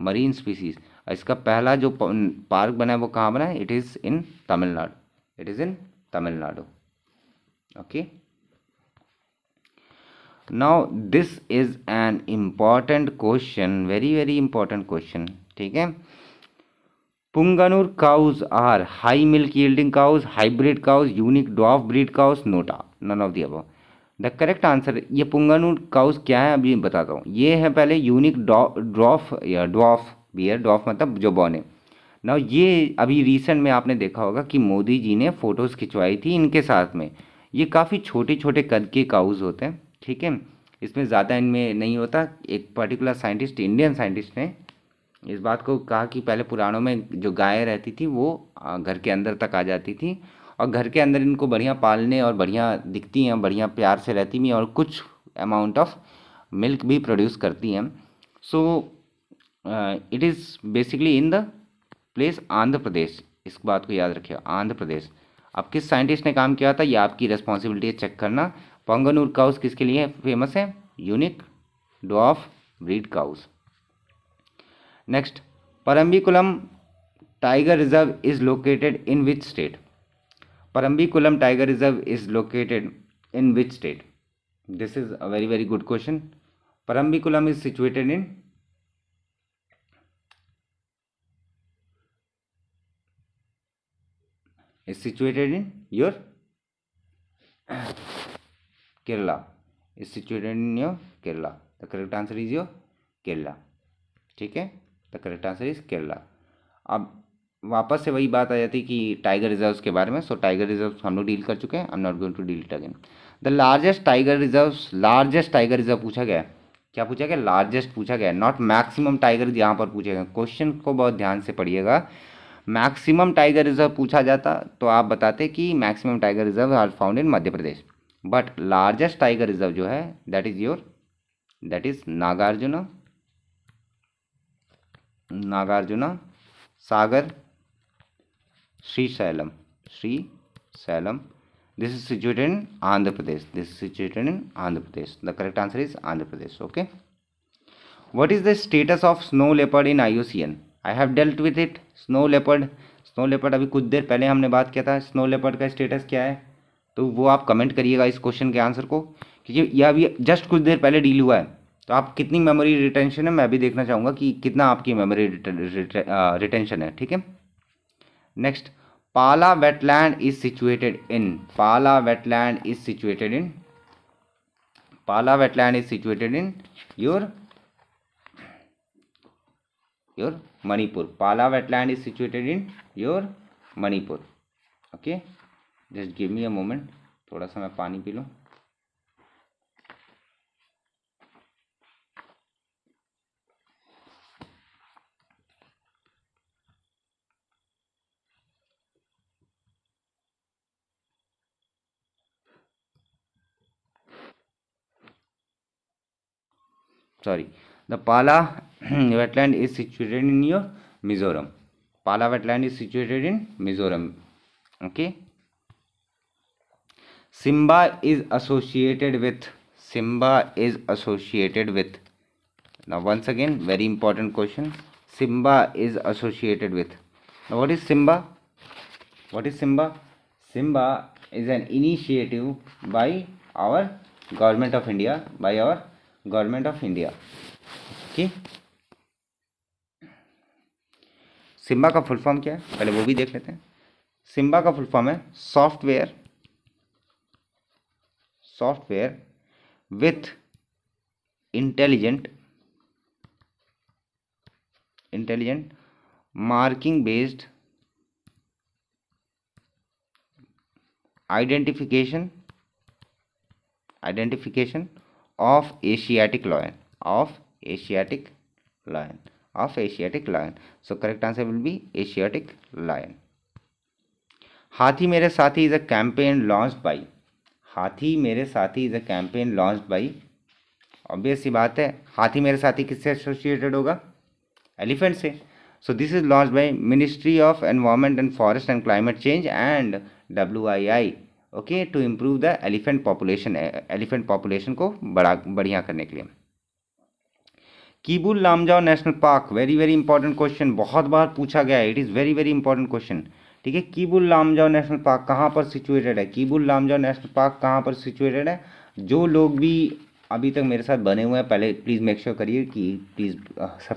marine species. इसका पहला जो पार्क बना है वो कहाँ बना है? It is in Tamil Nadu. It is in Tamil Nadu. Okay. Now this is an important question, very very important question. ठीक है. Punganur cows are high milk yielding cows, hybrid cows, unique dwarf breed cows, NOTA, none of the above. The correct answer, ये पुंगनुर काउज क्या है अभी बताता हूँ. ये है पहले यूनिक ड्वार्फ या ड्वार्फ बियर, ड्वार्फ मतलब जो बौने. ना ये अभी रिसेंट में आपने देखा होगा कि मोदी जी ने फ़ोटोज़ खिंचवाई थी इनके साथ में. ये काफ़ी छोटे छोटे कद के काउज होते हैं. ठीक है. इसमें ज़्यादा इनमें नहीं होता. एक पर्टिकुलर साइंटिस्ट, इंडियन साइंटिस्ट ने इस बात को कहा कि पहले पुराणों में जो गाय रहती थी वो घर के अंदर तक आ जाती थी और घर के अंदर इनको बढ़िया पालने और बढ़िया दिखती हैं, बढ़िया प्यार से रहती भी, और कुछ अमाउंट ऑफ मिल्क भी प्रोड्यूस करती हैं. So it is basically in the place Andhra Pradesh. इस बात को याद रखिए, आंध्र प्रदेश. अब किस साइंटिस्ट ने काम किया था ये आपकी रिस्पॉन्सिबिलिटी है चेक करना. पुंगनुर काउस किसके लिए फेमस है? Unique dwarf breed cows. Next, Parambikulam tiger reserve is located in which state? Parambikulam tiger reserve is located in which state? This is a very very good question. Parambikulam is situated in your Kerala. Is situated in your Kerala. The correct answer is your Kerala. ठीक है. The correct answer is Kerala. अब वापस से वही बात आ जाती कि टाइगर रिजर्व्स के बारे में. सो टाइगर रिजर्व्स हम लोग डील कर चुके हैं. I am not going to deal it again. The largest tiger reserve पूछा गया. क्या पूछा गया? लार्जेस्ट पूछा गया, नॉट मैक्सिमम टाइगर यहाँ पर पूछेगा. क्वेश्चन को बहुत ध्यान से पढ़िएगा. मैक्सिमम टाइगर रिजर्व पूछा जाता तो आप बताते कि maximum tiger reserve are found in Madhya Pradesh. But largest tiger reserve जो है that is Nagarjuna Sagar Srisailam. This is situated in Andhra Pradesh. The correct answer is Andhra Pradesh. Okay. What is the status of snow leopard in IUCN? I have dealt with it. Snow leopard अभी कुछ देर पहले हमने बात किया था. स्नो लेपर्ड का स्टेटस क्या है तो वो आप कमेंट करिएगा इस क्वेश्चन के आंसर को, क्योंकि यह अभी जस्ट कुछ देर पहले डील हुआ है. तो आप कितनी मेमोरी रिटेंशन है मैं भी देखना चाहूँगा कि कितना आपकी मेमोरी रिटेंशन है. ठीक है. नेक्स्ट, पाला wetland is situated in your Manipur. Pala wetland is situated in your Manipur. Okay. Just give me a moment. थोड़ा सा मैं पानी पी लूँ. Sorry. The Pala wetland is situated in your Mizoram. Pala wetland is situated in Mizoram. Okay. Simba is associated with. Now once again very important question. Simba is associated with. Now what is Simba? Simba is an initiative by our government of India. Okay. सिम्बा का फुल फॉर्म क्या है पहले वो भी देख लेते हैं. सिम्बा का फुल फॉर्म है software with intelligent marking based identification of Asiatic lion. So correct answer will be Asiatic lion. हाथी मेरे साथी is a campaign launched by. Obvious सी बात है, हाथी मेरे साथी किससे एसोसिएटेड होगा? एलिफेंट से. So this is launched by Ministry of Environment and Forest and Climate Change and WII, okay, to improve the elephant population को बढ़िया करने के लिए। Keibul Lamjao national park, very very important question, बहुत बार पूछा गया है, it is very very important question. ठीक है, कीबुल लामजाओ नेशनल पार्क कहाँ पर सिचुएटेड है? कीबुल लामजाओ नेशनल पार्क कहाँ पर सिचुएटेड है? जो लोग भी अभी तक मेरे साथ बने हुए हैं, पहले प्लीज़ मेक श्योर करिए कि प्लीज़ सब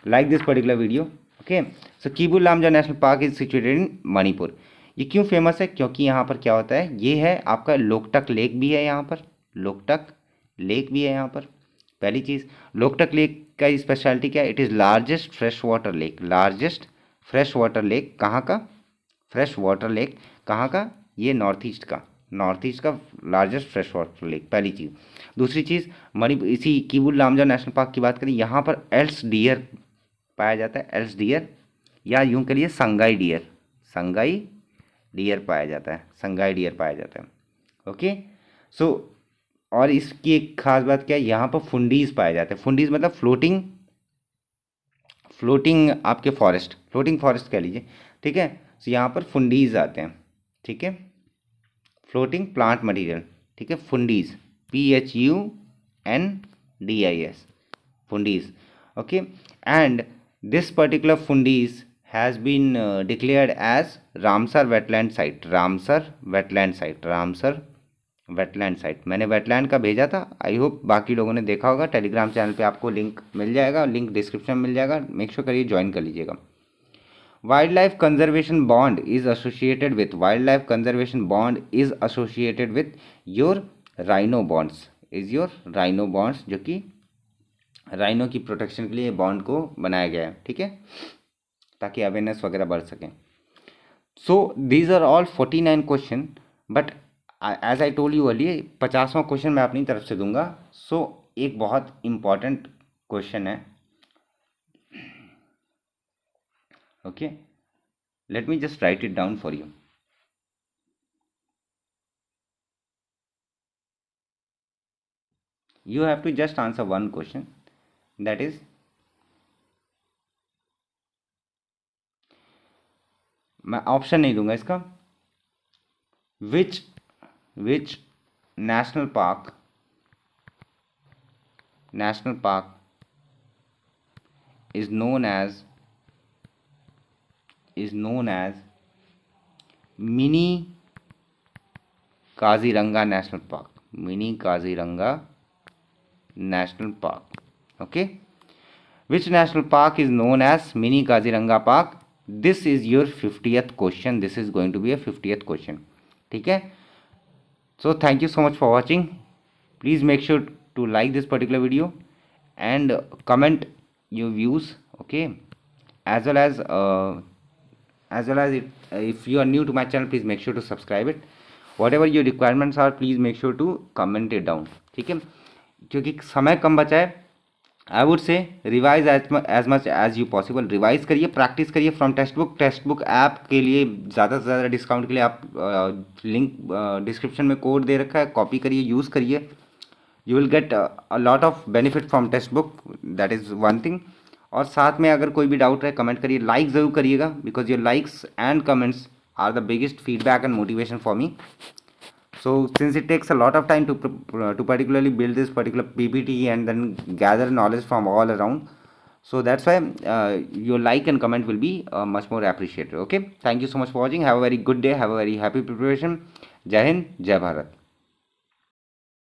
like this particular video. Okay, so Keibul Lamjao national park is situated इन मणिपुर। ये क्यों फेमस है? क्योंकि यहाँ पर क्या होता है, ये है आपका लोकटक लेक भी है यहाँ पर, लोकटक लेक भी है यहाँ पर। पहली चीज़, लोकटक लेक का स्पेशलिटी क्या है? It is largest fresh water lake, largest fresh water lake. कहाँ का? फ्रेश वाटर लेक कहाँ का? ये नॉर्थ ईस्ट का लार्जेस्ट फ्रेश वाटर लेक, पहली चीज़। दूसरी चीज़, इसी कीबुल लामजाओ नेशनल पार्क की बात करें, यहाँ पर एल्स डियर पाया जाता है, एल्स डियर, या यूँ करिए संगाई डियर पाया जाता है, संगाई डियर पाया जाता है। ओके, सो और इसकी एक खास बात क्या है, यहाँ पर फुंडीज पाए जाते हैं। फुंडीज मतलब फ्लोटिंग आपके फॉरेस्ट, फ्लोटिंग फॉरेस्ट कह लीजिए। ठीक है, तो यहाँ पर फुंडीज आते हैं। ठीक है, फ्लोटिंग प्लांट मटेरियल। ठीक है, Phundis, PHUNDIS, Phundis. Okay, and this particular Phundis has been declared as Ramsar wetland site. मैंने वेटलैंड का भेजा था, आई होप बाकी लोगों ने देखा होगा। टेलीग्राम चैनल पे आपको लिंक मिल जाएगा, लिंक डिस्क्रिप्शन में मिल जाएगा, मेक श्योर करिए ज्वाइन कर लीजिएगा। Wild life conservation bond is associated with your rhino bonds, जो कि राइनो की प्रोटेक्शन के लिए बॉन्ड को बनाया गया है। ठीक है, ताकि अवेयरनेस वगैरह बढ़ सके। So these are all 49 question, but as I told you earlier, 50वां क्वेश्चन मैं अपनी तरफ से दूंगा। सो एक बहुत इंपॉर्टेंट क्वेश्चन है। Okay, let me just write it down for you. You have to just answer one question, that is, मैं ऑप्शन नहीं दूंगा इसका। Which national park is known as mini Kaziranga national park. Okay, which national park is known as mini Kaziranga Park? This is your 50th question. This is going to be a 50th question. ठीक है, so thank you so much for watching. Please make sure to like this particular video and comment your views. Okay, as well as if you are new to my channel, please make sure to subscribe it. Whatever your requirements are, please make sure to comment it down. ठीक है, क्योंकि समय कम बचा है, I would say revise as much as you possible. Revise करिए, प्रैक्टिस करिए फ्रॉम टेक्स्ट बुक ऐप के लिए ज़्यादा से ज़्यादा डिस्काउंट के लिए आप लिंक डिस्क्रिप्शन में कोड दे रखा है, कॉपी करिए, यूज़ करिए, you will get a lot of benefit from text book, that is one thing. और साथ में अगर कोई भी डाउट है कमेंट करिए, लाइक ज़रूर करिएगा, because your likes and comments are the biggest feedback and motivation for me. So since it takes a lot of time to particularly build this particular PPT and then gather knowledge from all around, so that's why your like and comment will be much more appreciated. Okay, thank you so much for watching. Have a very good day, have a very happy preparation. Jai Hind, Jai Bharat.